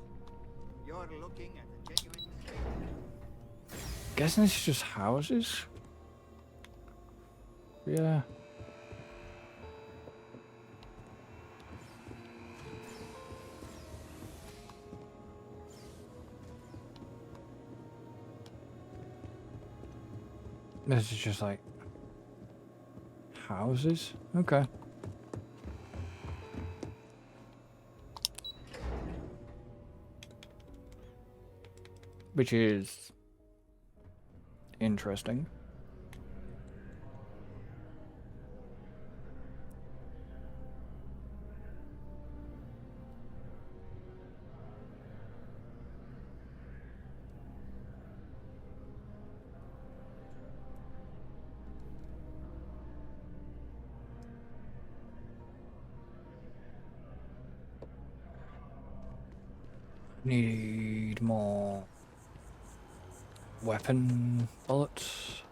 Speaker 21: You're looking at a genuine mistake.
Speaker 1: Guessing this is just houses? Yeah. This is just like houses? Okay. Which is interesting. Need more weapon bullets.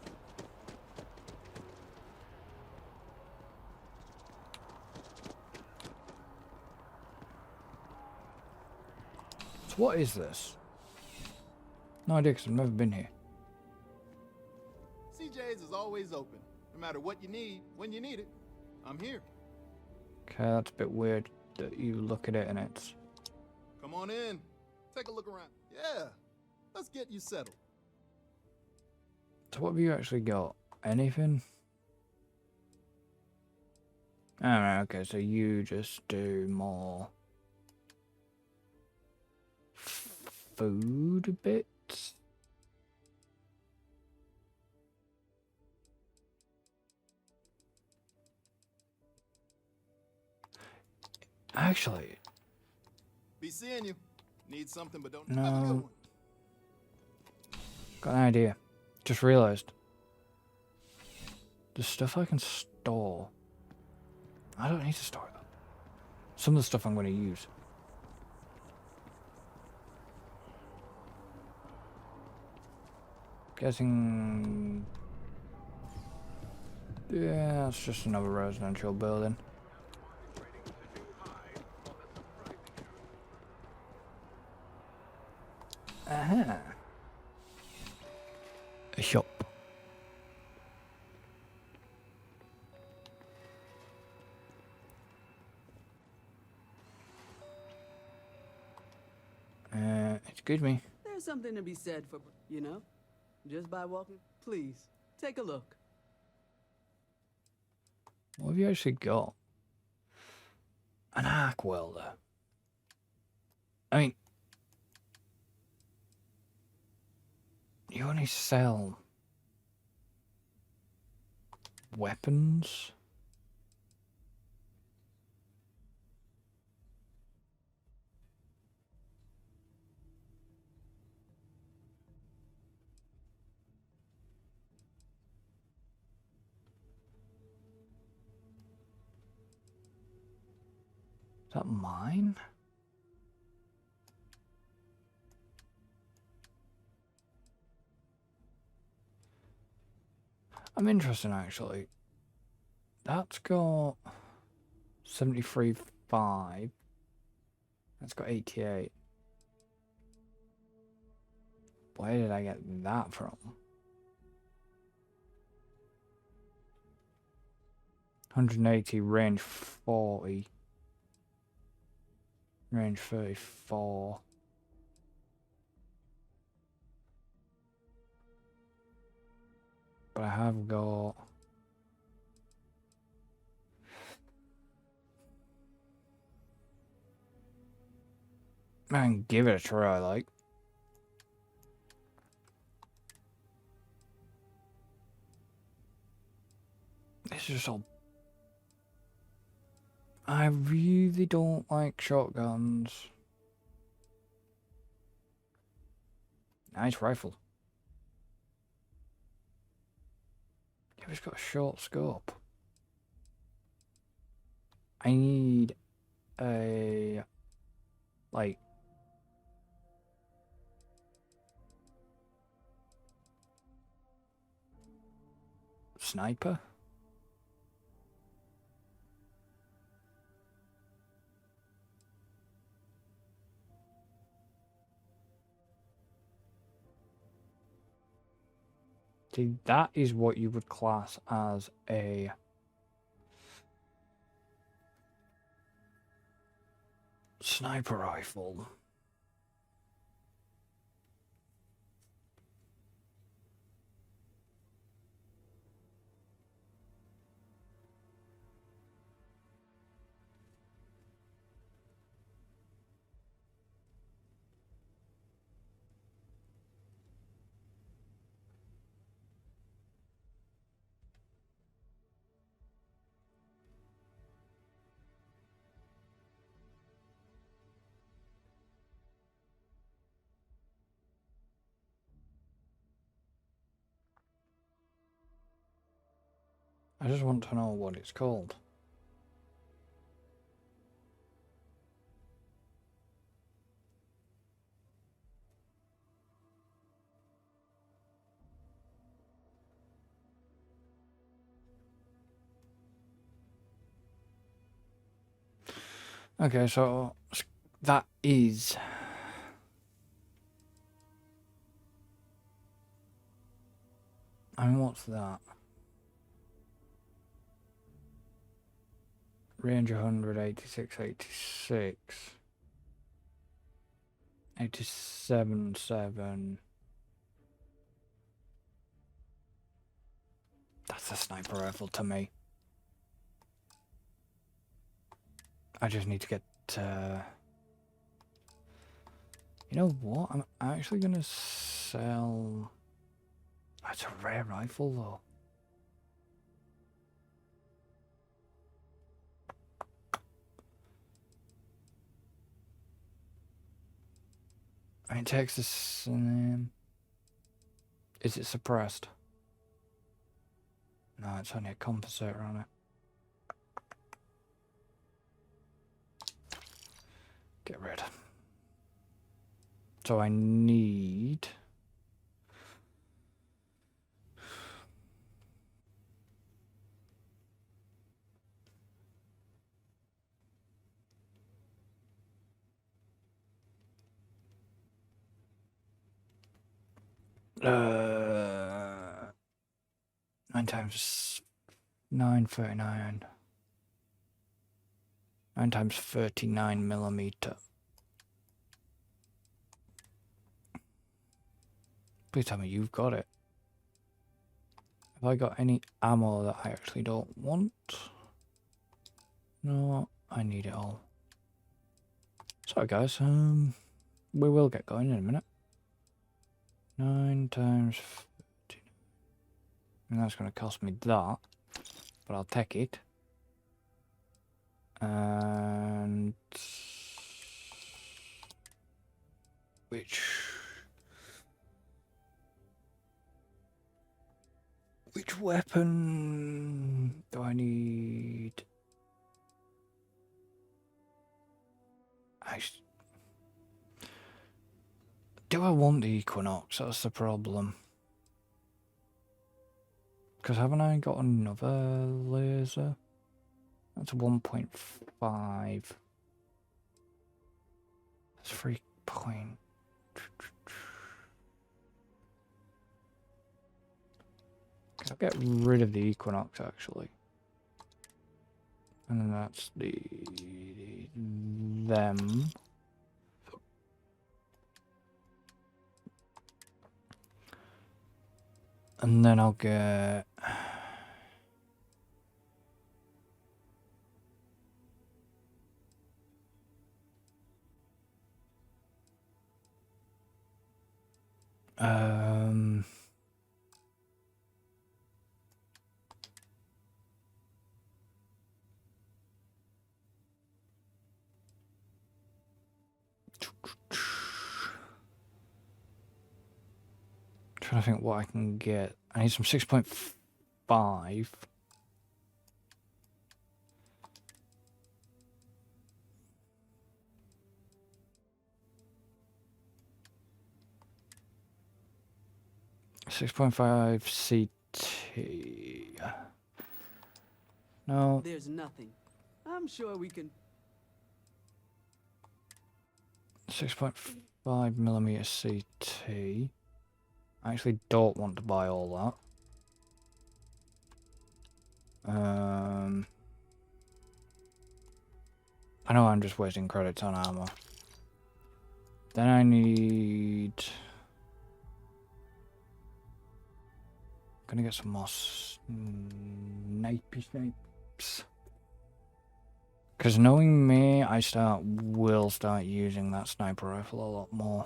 Speaker 1: So what is this? No idea, because I've never been here.
Speaker 22: CJ's is always open. No matter what you need, when you need it, I'm here.
Speaker 1: Okay, that's a bit weird that you look at it and it's...
Speaker 22: Come on in. Take a look around. Yeah, let's get you settled.
Speaker 1: So what have you actually got? Anything? Alright, okay, so you just do more food bits? Actually,
Speaker 22: Be seeing you. Need something, but don't
Speaker 1: No.
Speaker 22: have a good one.
Speaker 1: got an idea. Just realized. The stuff I can store. I don't need to store that. Some of the stuff I'm going to use. Guessing... Yeah, it's just another residential building. Aha. A shop. Excuse me.
Speaker 23: There's something to be said for, you know, just by walking. Please, take a look.
Speaker 1: What have you actually got? An arc welder. I mean, you only sell weapons? Is that mine? I'm interested actually. That's got 73.5. That's got 88. Where did I get that from? 180, range 40. Range 34. But I have got... Man, give it a try, like. It's just all... I really don't like shotguns. Nice rifle. Yeah, it's got a short scope. I need a... like... sniper? See, that is what you would class as a sniper rifle. I just want to know what it's called. Okay, so that is... I mean, what's that? Range 100, 86, 86. 87, 7. That's a sniper rifle to me. I just need to get... You know what? I'm actually going to sell... That's a rare rifle, though. I mean, Texas... is it suppressed? No, it's only a compensator on it. Get rid. So I need... Uh, 9 times 9, 39. 9 times 39 millimeter. Please tell me you've got it. Have I got any ammo that I actually don't want? No, I need it all. Sorry guys, we will get going in a minute. 9 times 13. And that's going to cost me that, but I'll take it. And which weapon do I need? Do I want the Equinox? That's the problem. Because haven't I got another laser? That's 1.5. That's 3 point. I'll get rid of the Equinox actually. And then that's them. And then I'll get trying to think what I can get. I need some 6.5. CT. No.
Speaker 23: There's nothing. I'm sure we can.
Speaker 1: 6.5mm CT. I actually don't want to buy all that. I know I'm just wasting credits on armor. Then I need... Gonna get some more snipes. Because knowing me, I will start using that sniper rifle a lot more.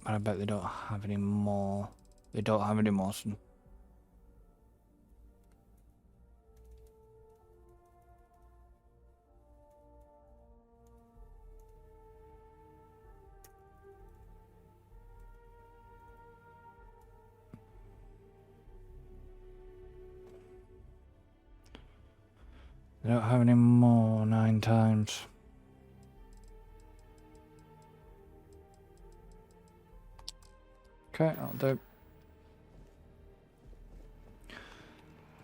Speaker 1: But I bet they don't have any more. They don't have any more. They don't have any more 9 times. Okay, I'll do.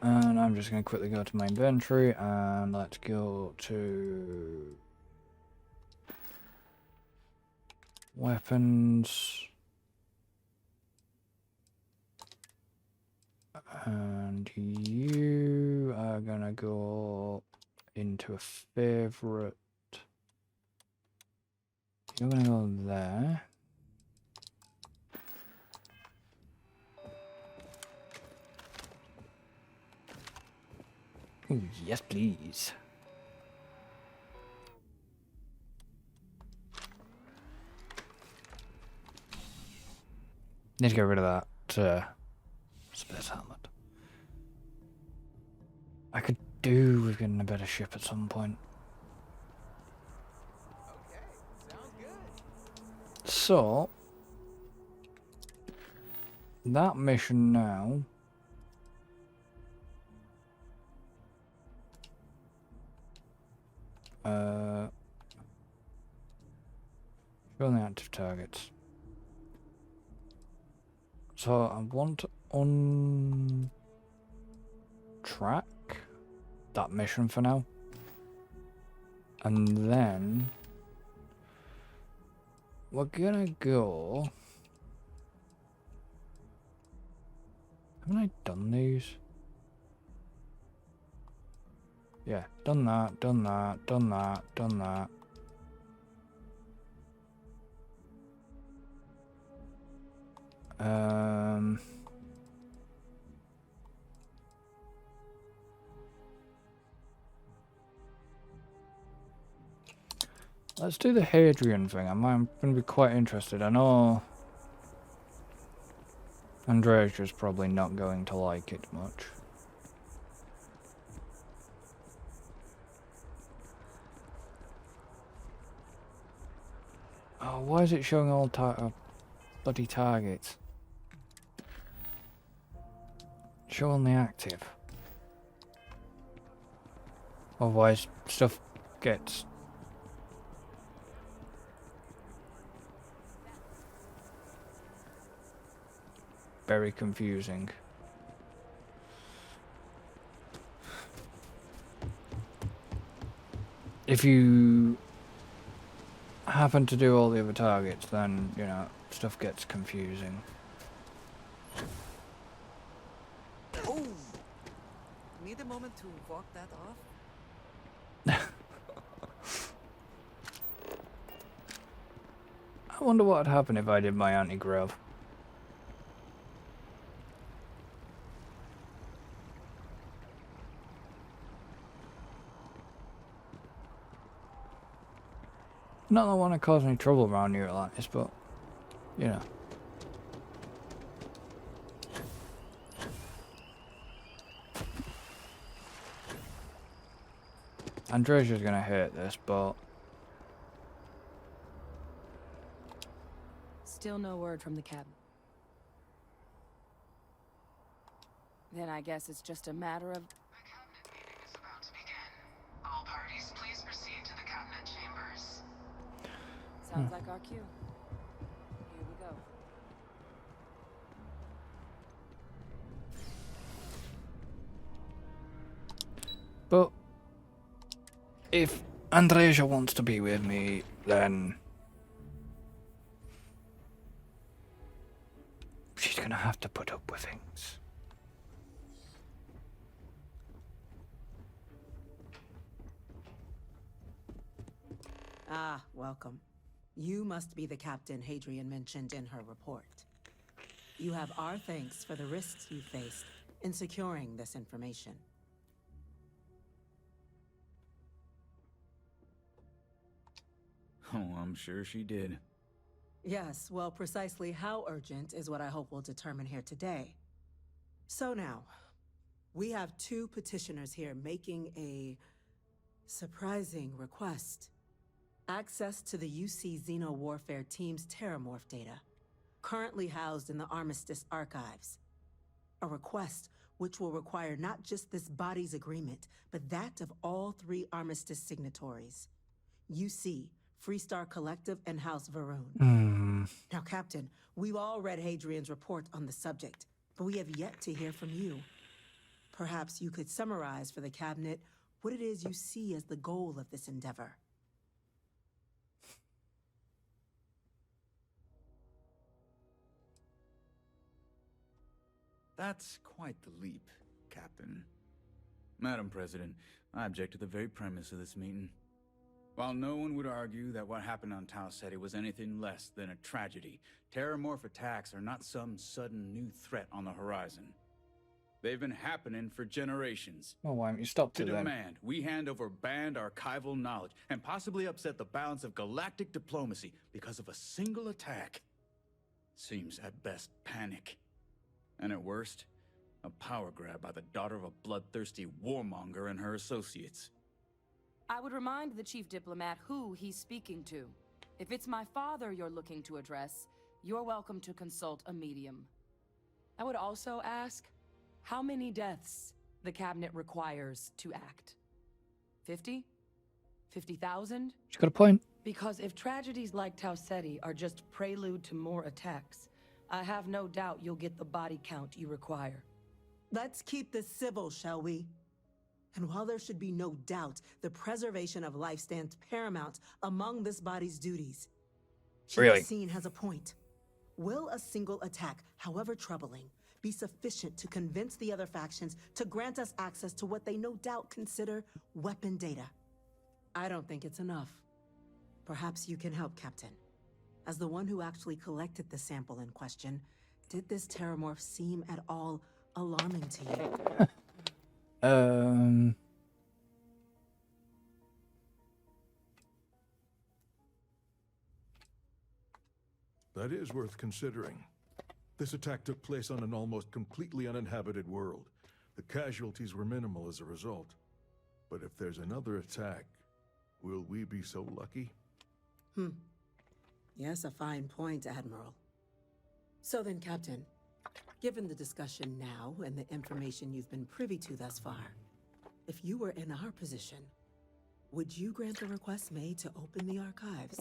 Speaker 1: And I'm just going to quickly go to my inventory and let's go to weapons. And you are going to go into a favorite. You're going to go there. Ooh, yes, please. Need to get rid of that space helmet. I could do with getting a better ship at some point.
Speaker 22: Okay, sounds good.
Speaker 1: So, that mission now. Show the active targets. So I want to track that mission for now. And then we're gonna go. Haven't I done these? Yeah, done that, done that, done that, done that. Let's do the Hadrian thing. I'm going to be quite interested. I know Andrea's probably not going to like it much. Oh, why is it showing all bloody targets? Show only active. Otherwise, stuff gets very confusing. If you happen to do all the other targets, then, you know, stuff gets confusing.
Speaker 7: Oh! Need a moment to walk that off?
Speaker 1: I wonder what would happen if I did my anti-grav. Not that I want to cause any trouble around here like this, but, you know. Andresia's gonna hate this, but...
Speaker 5: Still no word from the cabinet. Then I guess it's just a matter of...
Speaker 6: All parties, please proceed to the cabinet chambers.
Speaker 5: Sounds like our cue. Here we go.
Speaker 1: But... if Andresia wants to be with me, then... she's gonna have to put up with things.
Speaker 8: Ah, welcome. You must be the captain Hadrian mentioned in her report. You have our thanks for the risks you faced in securing this information.
Speaker 20: Oh, I'm sure she did.
Speaker 8: Yes, well, precisely how urgent is what I hope we'll determine here today. So now, we have two petitioners here making a surprising request. Access to the UC Xeno Warfare Team's Terramorph data, currently housed in the Armistice archives. A request which will require not just this body's agreement, but that of all three Armistice signatories. UC, Freestar Collective, and House Varun. Now, Captain, we've all read Hadrian's report on the subject, but we have yet to hear from you. Perhaps you could summarize for the Cabinet what it is you see as the goal of this endeavor.
Speaker 20: That's quite the leap, Captain. Madam President, I object to the very premise of this meeting. While no one would argue that what happened on Tau Ceti was anything less than a tragedy, Terramorph attacks are not some sudden new threat on the horizon. They've been happening for generations.
Speaker 1: Well, why haven't you stopped it
Speaker 20: To
Speaker 1: then?
Speaker 20: demand we hand over banned archival knowledge and possibly upset the balance of galactic diplomacy because of a single attack seems at best panic. And at worst, a power grab by the daughter of a bloodthirsty warmonger and her associates.
Speaker 5: I would remind the chief diplomat who he's speaking to. If it's my father you're looking to address, you're welcome to consult a medium. I would also ask how many deaths the cabinet requires to act. 50? 50,000?
Speaker 1: She's got a point.
Speaker 5: Because if tragedies like Tau Ceti are just prelude to more attacks, I have no doubt you'll get the body count you require.
Speaker 8: Let's keep this civil, shall we? And while there should be no doubt, the preservation of life stands paramount among this body's duties.
Speaker 1: Really?
Speaker 8: Scene has a point. Will a single attack, however troubling, be sufficient to convince the other factions to grant us access to what they no doubt consider weapon data? I don't think it's enough. Perhaps you can help, Captain. As the one who actually collected the sample in question, did this Terramorph seem at all alarming to you?
Speaker 24: That is worth considering. This attack took place on an almost completely uninhabited world. The casualties were minimal as a result. But if there's another attack, will we be so lucky?
Speaker 8: Yes, a fine point, Admiral. So then, Captain, given the discussion now and the information you've been privy to thus far, If you were in our position, would you grant the request made to open the archives?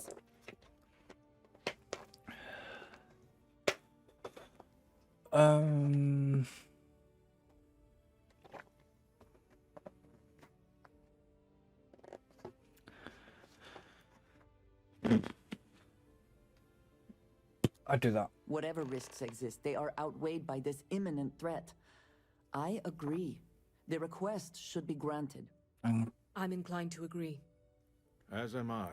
Speaker 1: I'd do that.
Speaker 7: Whatever risks exist, they are outweighed by this imminent threat. I agree. The request should be granted.
Speaker 8: I'm inclined to agree.
Speaker 24: As am I.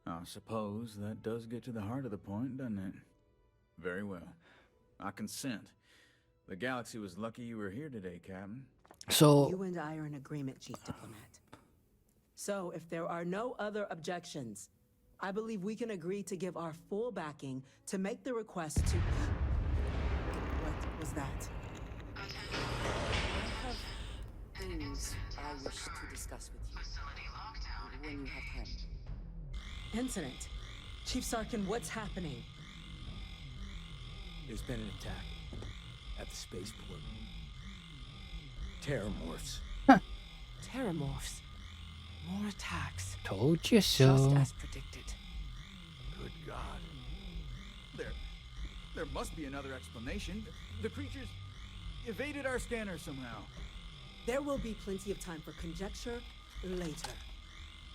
Speaker 20: I suppose that does get to the heart of the point, doesn't it? Very well. I consent. The galaxy was lucky you were here today, Captain.
Speaker 1: So...
Speaker 8: You and I are in agreement, Chief Diplomat. So, if there are no other objections, I believe we can agree to give our full backing to make the request to... What was that?
Speaker 7: I have things I wish to discuss with you. When you have time.
Speaker 8: Incident. Chief Sarkin, what's happening?
Speaker 14: There's been an attack at the spaceport. Terramorphs.
Speaker 7: Terramorphs. More attacks.
Speaker 1: Told you so.
Speaker 7: Just as predicted.
Speaker 14: Good God.
Speaker 20: There must be another explanation. The creatures evaded our scanner somehow.
Speaker 8: There will be plenty of time for conjecture later.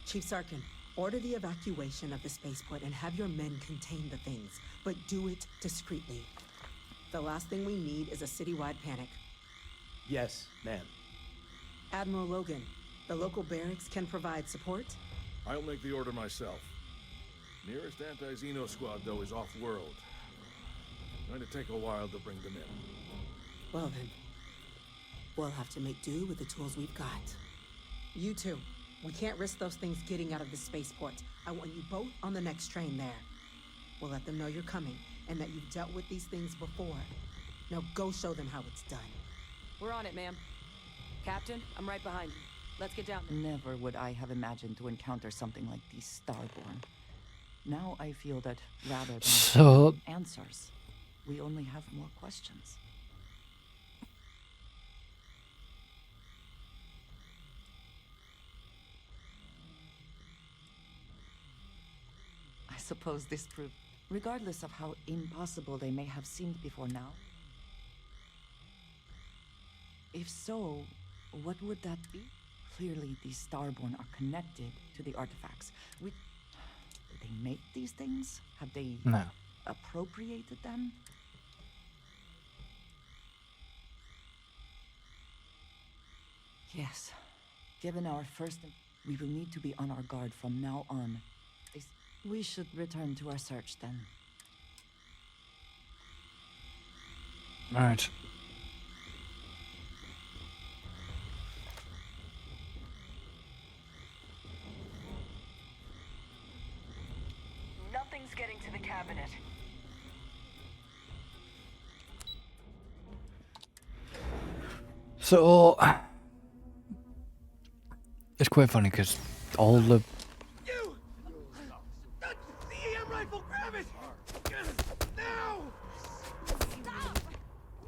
Speaker 8: Chief Sarkin, order the evacuation of the spaceport and have your men contain the things, but do it discreetly. The last thing we need is a citywide panic.
Speaker 14: Yes, ma'am.
Speaker 8: Admiral Logan, the local barracks can provide support?
Speaker 24: I'll make the order myself. Nearest anti-Xeno squad, though, is off-world. Going to take a while to bring them in.
Speaker 8: Well then, we'll have to make do with the tools we've got. You two, we can't risk those things getting out of the spaceport. I want you both on the next train there. We'll let them know you're coming and that you've dealt with these things before. Now go show them how it's done.
Speaker 5: We're on it, ma'am. Captain, I'm right behind you. Let's get down there.
Speaker 7: Never would I have imagined to encounter something like these Starborn. Now I feel that rather than answers, we only have more questions. I suppose this proved, regardless of how impossible they may have seemed before now. If so, what would that be? Clearly, these Starborn are connected to the artifacts. Did they make these things? Have they appropriated them? Yes. Given our first... We will need to be on our guard from now on. We should return to our search then.
Speaker 1: Alright.
Speaker 6: Nothing's getting to the cabinet.
Speaker 1: So... It's quite funny because all the...
Speaker 21: You! That's the EM rifle! Grab it! Now!
Speaker 19: Stop!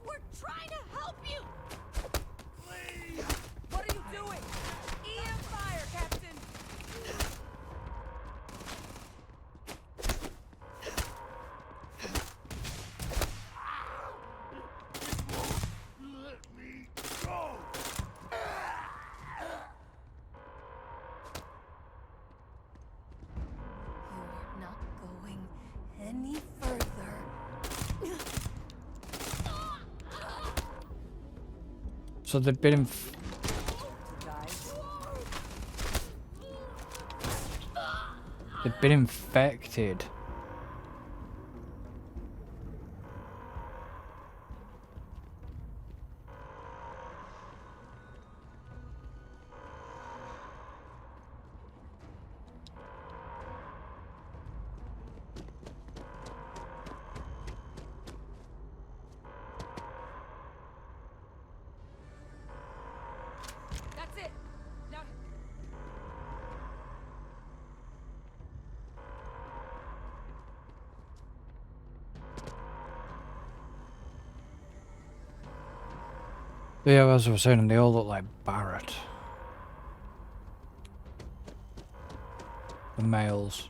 Speaker 19: We're trying to help you!
Speaker 21: Please!
Speaker 5: What are you doing? EM fire, Captain!
Speaker 21: Let me go!
Speaker 19: You're not going any further.
Speaker 1: So they've been they've been infected.
Speaker 5: That's it! Now...
Speaker 1: But yeah, as I was saying, they all look like Barrett. The males.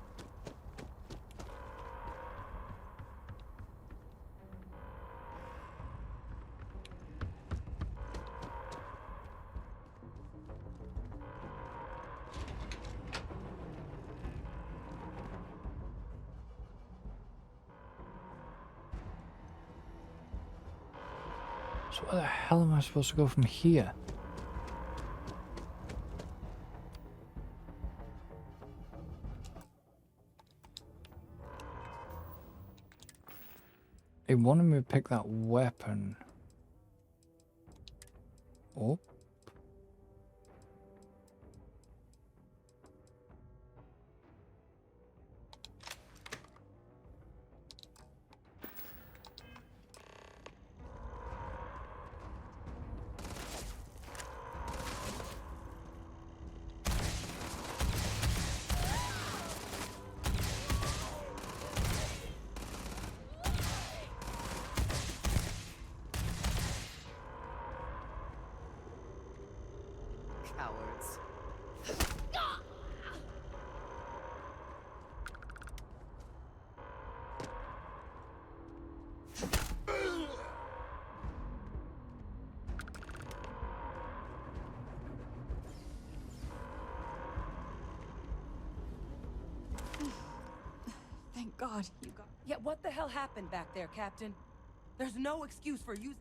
Speaker 1: So where the hell am I supposed to go from here? They wanted me to pick that weapon. Oh.
Speaker 7: Cowards.
Speaker 5: Thank God you got... Yeah, what the hell happened back there, Captain? There's no excuse for you...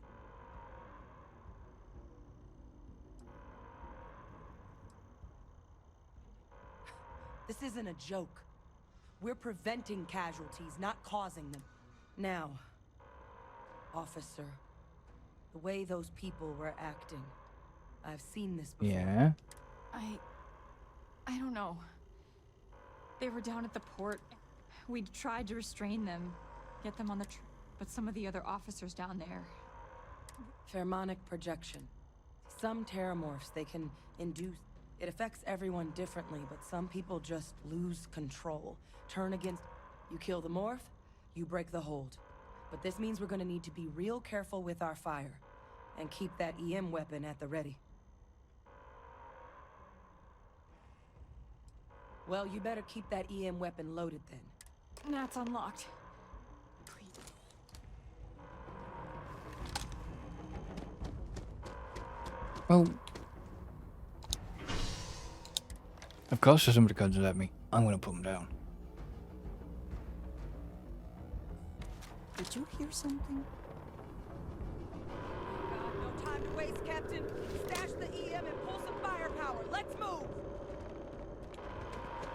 Speaker 5: This isn't a joke. We're preventing casualties, not causing them. Now, officer, the way those people were acting, I've seen this before.
Speaker 1: Yeah.
Speaker 3: I don't know. They were down at the port. We'd tried to restrain them, get them on the but some of the other officers down there...
Speaker 5: Pheromonic projection. Some Terramorphs, they can induce... It affects everyone differently, but some people just lose control. Turn against... You kill the morph, you break the hold. But this means we're gonna need to be real careful with our fire. And keep that EM weapon at the ready. Well, you better keep that EM weapon loaded then.
Speaker 3: That's unlocked.
Speaker 1: Well... Of course, if somebody comes at me, I'm gonna put them down.
Speaker 19: Did you hear something?
Speaker 5: No time to waste, Captain. Stash the EM and pull some firepower. Let's move!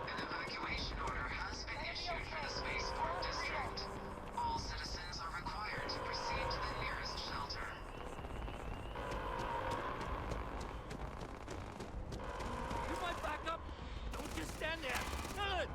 Speaker 6: An evacuation order has been issued for the spaceport district. All citizens are required to proceed to the nearest shelter.
Speaker 11: You might back up. Don't just stand there. Good.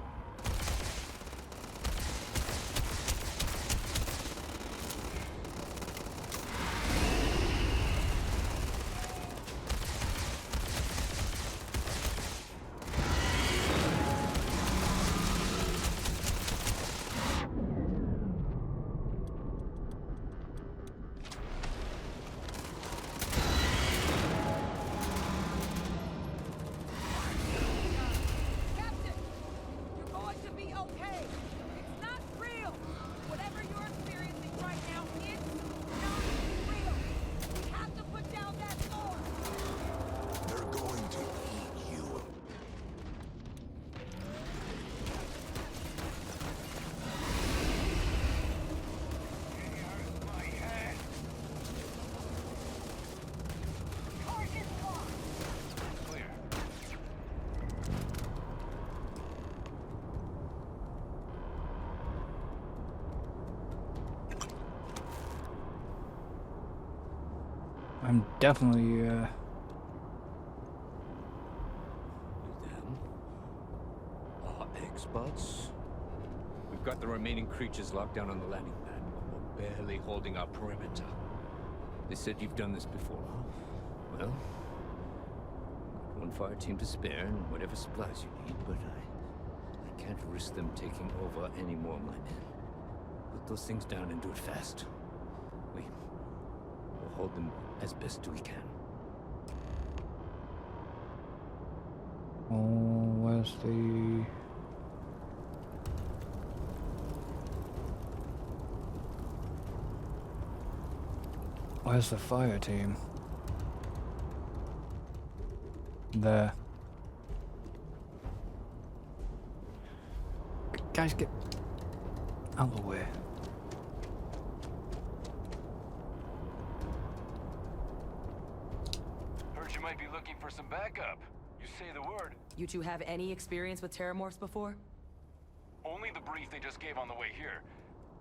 Speaker 1: I'm definitely,
Speaker 11: Them? Experts? We've got the remaining creatures locked down on the landing pad. We're barely holding our perimeter. They said you've done this before. Well, got one fire team to spare and whatever supplies you need, but I can't risk them taking over any more of my men. Put those things down and do it fast. We'll hold them as best we can.
Speaker 1: Where's the... Where's the fire team? There. Guys, get out of the way.
Speaker 4: Heard you might be looking for some backup. You say the word.
Speaker 5: You two have any experience with Terramorphs before?
Speaker 4: Only the brief they just gave on the way here.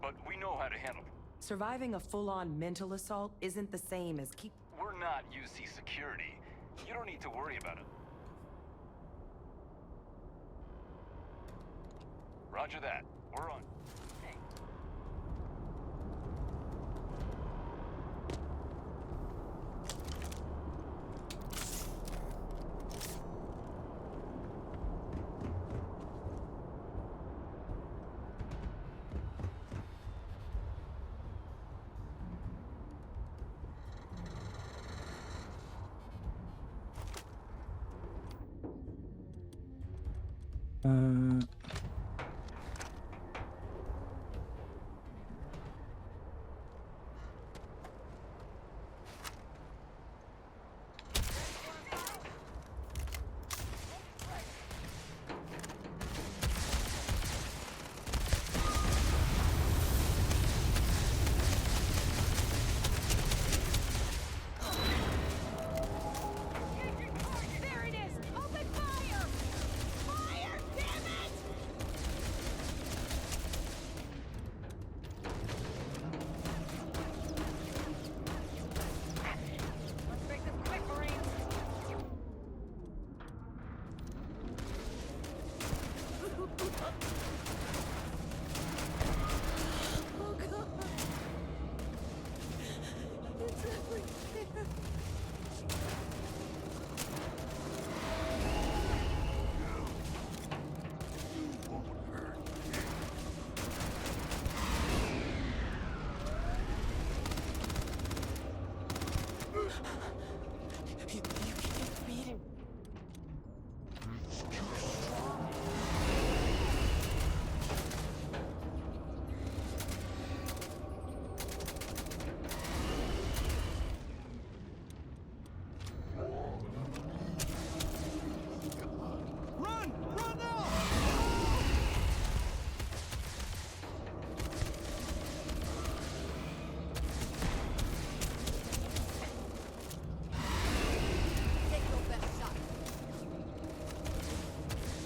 Speaker 4: But we know how to handle them.
Speaker 5: Surviving a full-on mental assault isn't the same as
Speaker 4: We're not UC security. You don't need to worry about it. Roger that. We're on.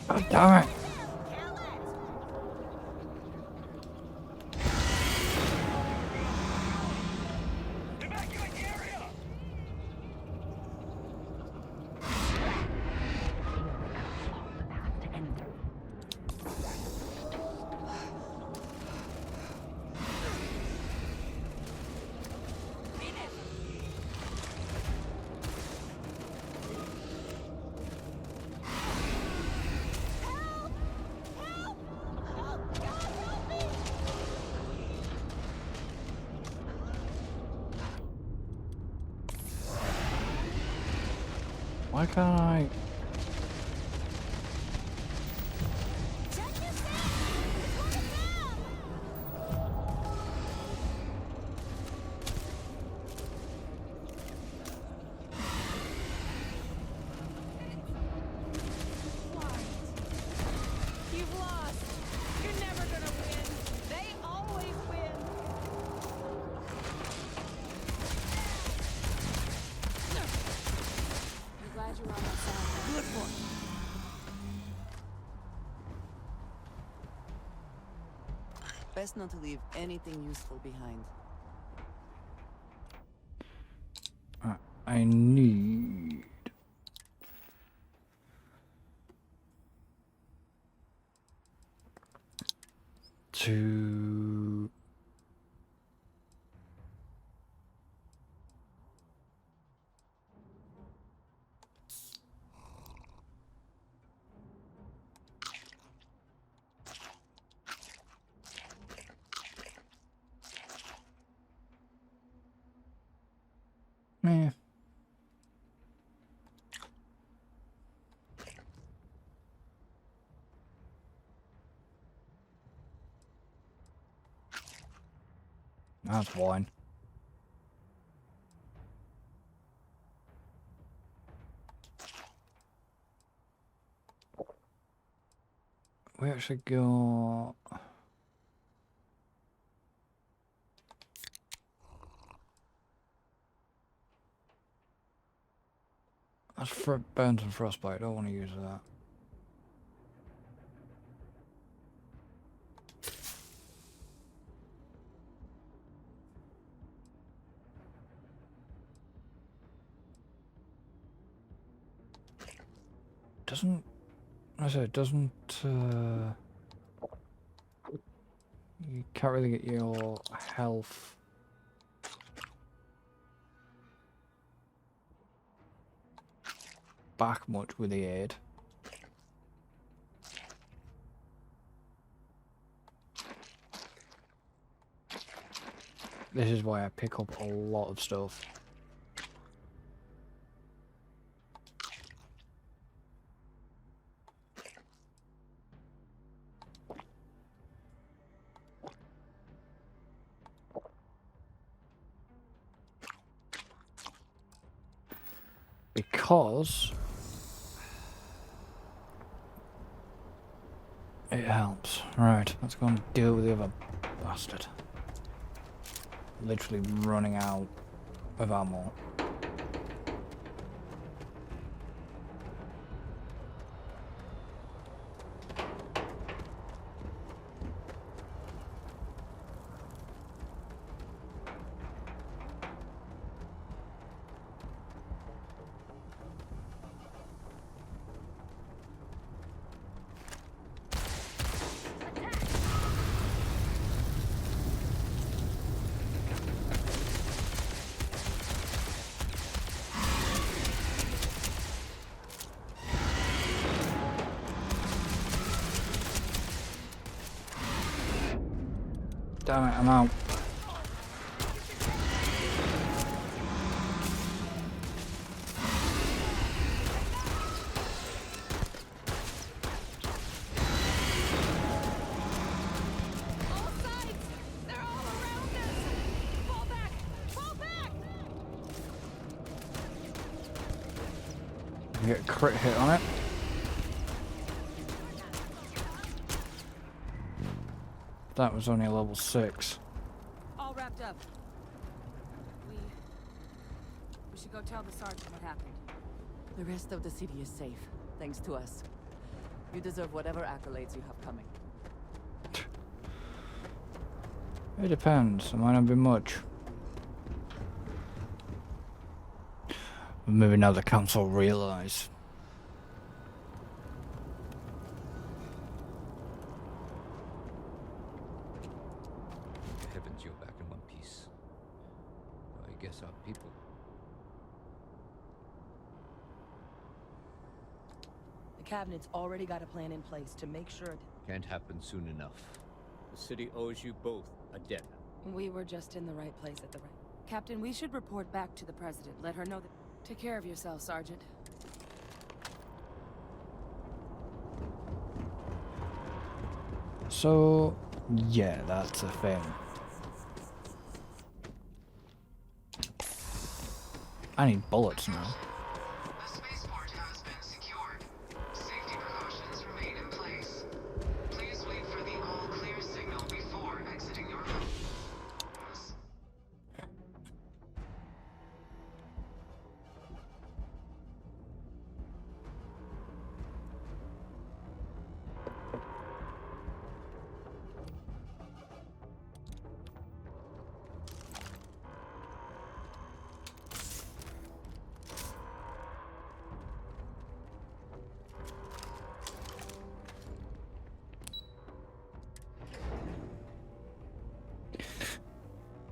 Speaker 1: God damn it. Why can't I?
Speaker 5: You've lost. You're never gonna win. They always win.
Speaker 2: I'm glad you were on my side.
Speaker 5: Good one.
Speaker 7: Best not to leave anything useful behind.
Speaker 1: I need to meh. That's wine. We actually got... That's burns and frostbite. I don't want to use that. Doesn't... I say it doesn't... You can't really get your health... back much with the aid. This is why I pick up a lot of stuff. Because it helps. Right, let's go and deal with the other bastard. Literally running out of ammo. Damn it, I'm out. You get a crit hit on it. That was only a level 6.
Speaker 5: All wrapped up. We should go tell the sergeant what happened.
Speaker 7: The rest of the city is safe, thanks to us. You deserve whatever accolades you have coming.
Speaker 1: It depends. It might not be much. Maybe now the council realise.
Speaker 9: Heavens, you're back in one piece. I guess our people.
Speaker 5: The cabinet's already got a plan in place to make sure it...
Speaker 9: Can't happen soon enough. The city owes you both a debt.
Speaker 5: We were just in the right place at the right... Captain, we should report back to the President. Let her know that... Take care of yourself, Sergeant.
Speaker 1: So, yeah, that's a thing. I need bullets now.
Speaker 6: The spaceport has been secured. Safety precautions remain in place. Please wait for the all-clear signal before exiting your home.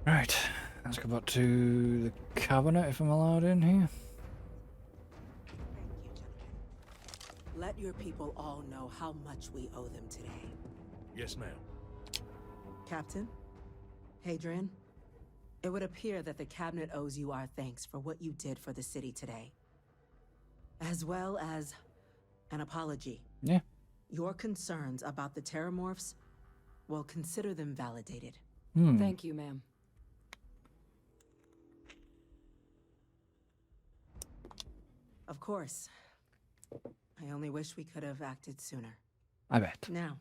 Speaker 1: Right, let's go back to the cabinet if I'm allowed in here.
Speaker 8: Let your people all know how much we owe them today.
Speaker 24: Yes, ma'am.
Speaker 8: Captain, Hadrian, it would appear that the cabinet owes you our thanks for what you did for the city today. As well as an apology.
Speaker 1: Yeah.
Speaker 8: Your concerns about the Terramorphs, well, consider them validated.
Speaker 5: Thank you, ma'am.
Speaker 8: Of course. I only wish we could have acted sooner.
Speaker 1: I bet.
Speaker 8: Now,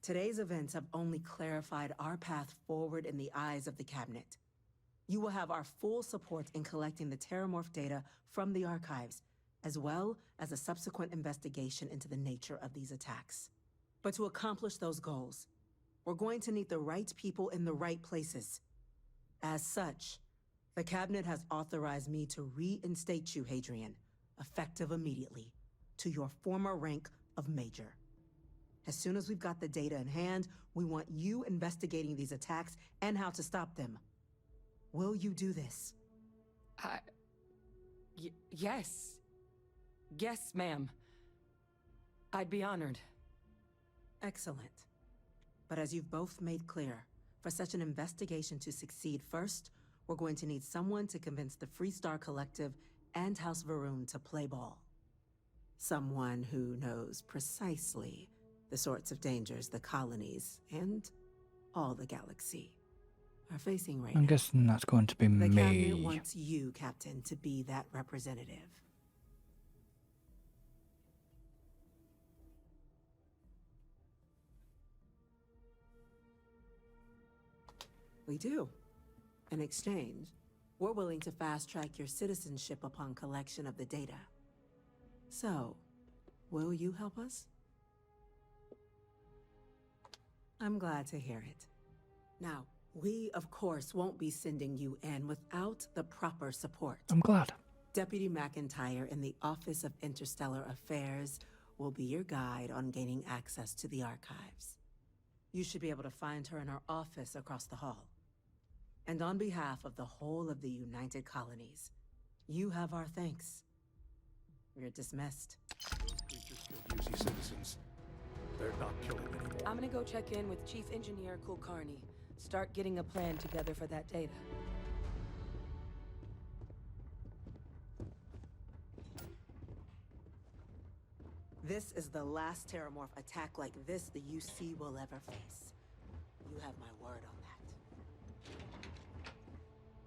Speaker 8: today's events have only clarified our path forward in the eyes of the Cabinet. You will have our full support in collecting the Terramorph data from the archives, as well as a subsequent investigation into the nature of these attacks. But to accomplish those goals, we're going to need the right people in the right places. As such, the Cabinet has authorized me to reinstate you, Hadrian, effective immediately, to your former rank of Major. As soon as we've got the data in hand, we want you investigating these attacks and how to stop them. Will you do this?
Speaker 5: Yes. Yes, ma'am. I'd be honored.
Speaker 8: Excellent. But as you've both made clear, for such an investigation to succeed first, we're going to need someone to convince the Freestar Collective and House Varun to play ball. Someone who knows precisely the sorts of dangers the colonies and all the galaxy are facing right now.
Speaker 1: I'm guessing that's going to be
Speaker 8: The
Speaker 1: me.
Speaker 8: Cabinet wants you, Captain, to be that representative. We do. In exchange, we're willing to fast-track your citizenship upon collection of the data. So, will you help us? I'm glad to hear it. Now, we, of course, won't be sending you in without the proper support.
Speaker 1: I'm glad.
Speaker 8: Deputy McIntyre in the Office of Interstellar Affairs will be your guide on gaining access to the archives. You should be able to find her in her office across the hall. And on behalf of the whole of the United Colonies, you have our thanks. You're dismissed.
Speaker 24: Creatures still use these citizens. They're not killing anymore.
Speaker 5: I'm gonna go check in with Chief Engineer Kulkarni. Start getting a plan together for that data.
Speaker 8: This is the last Terramorph attack like this the UC will ever face. You have my word on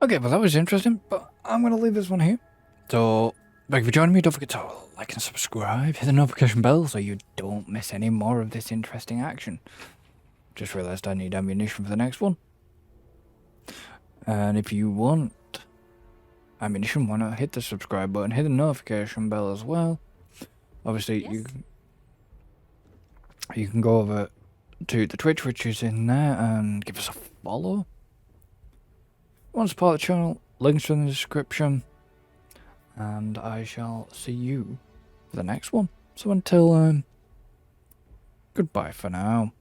Speaker 8: that.
Speaker 1: Okay, well that was interesting, but I'm going to leave this one here. So, thank you for joining me. Don't forget to like and subscribe. Hit the notification bell so you don't miss any more of this interesting action. Just realised I need ammunition for the next one. And if you want ammunition, why not hit the subscribe button, hit the notification bell as well. Obviously,
Speaker 5: Yes.
Speaker 1: you can go over to the Twitch, which is in there, and give us a follow. Want to support the channel, links are in the description. And I shall see you for the next one. So until, goodbye for now.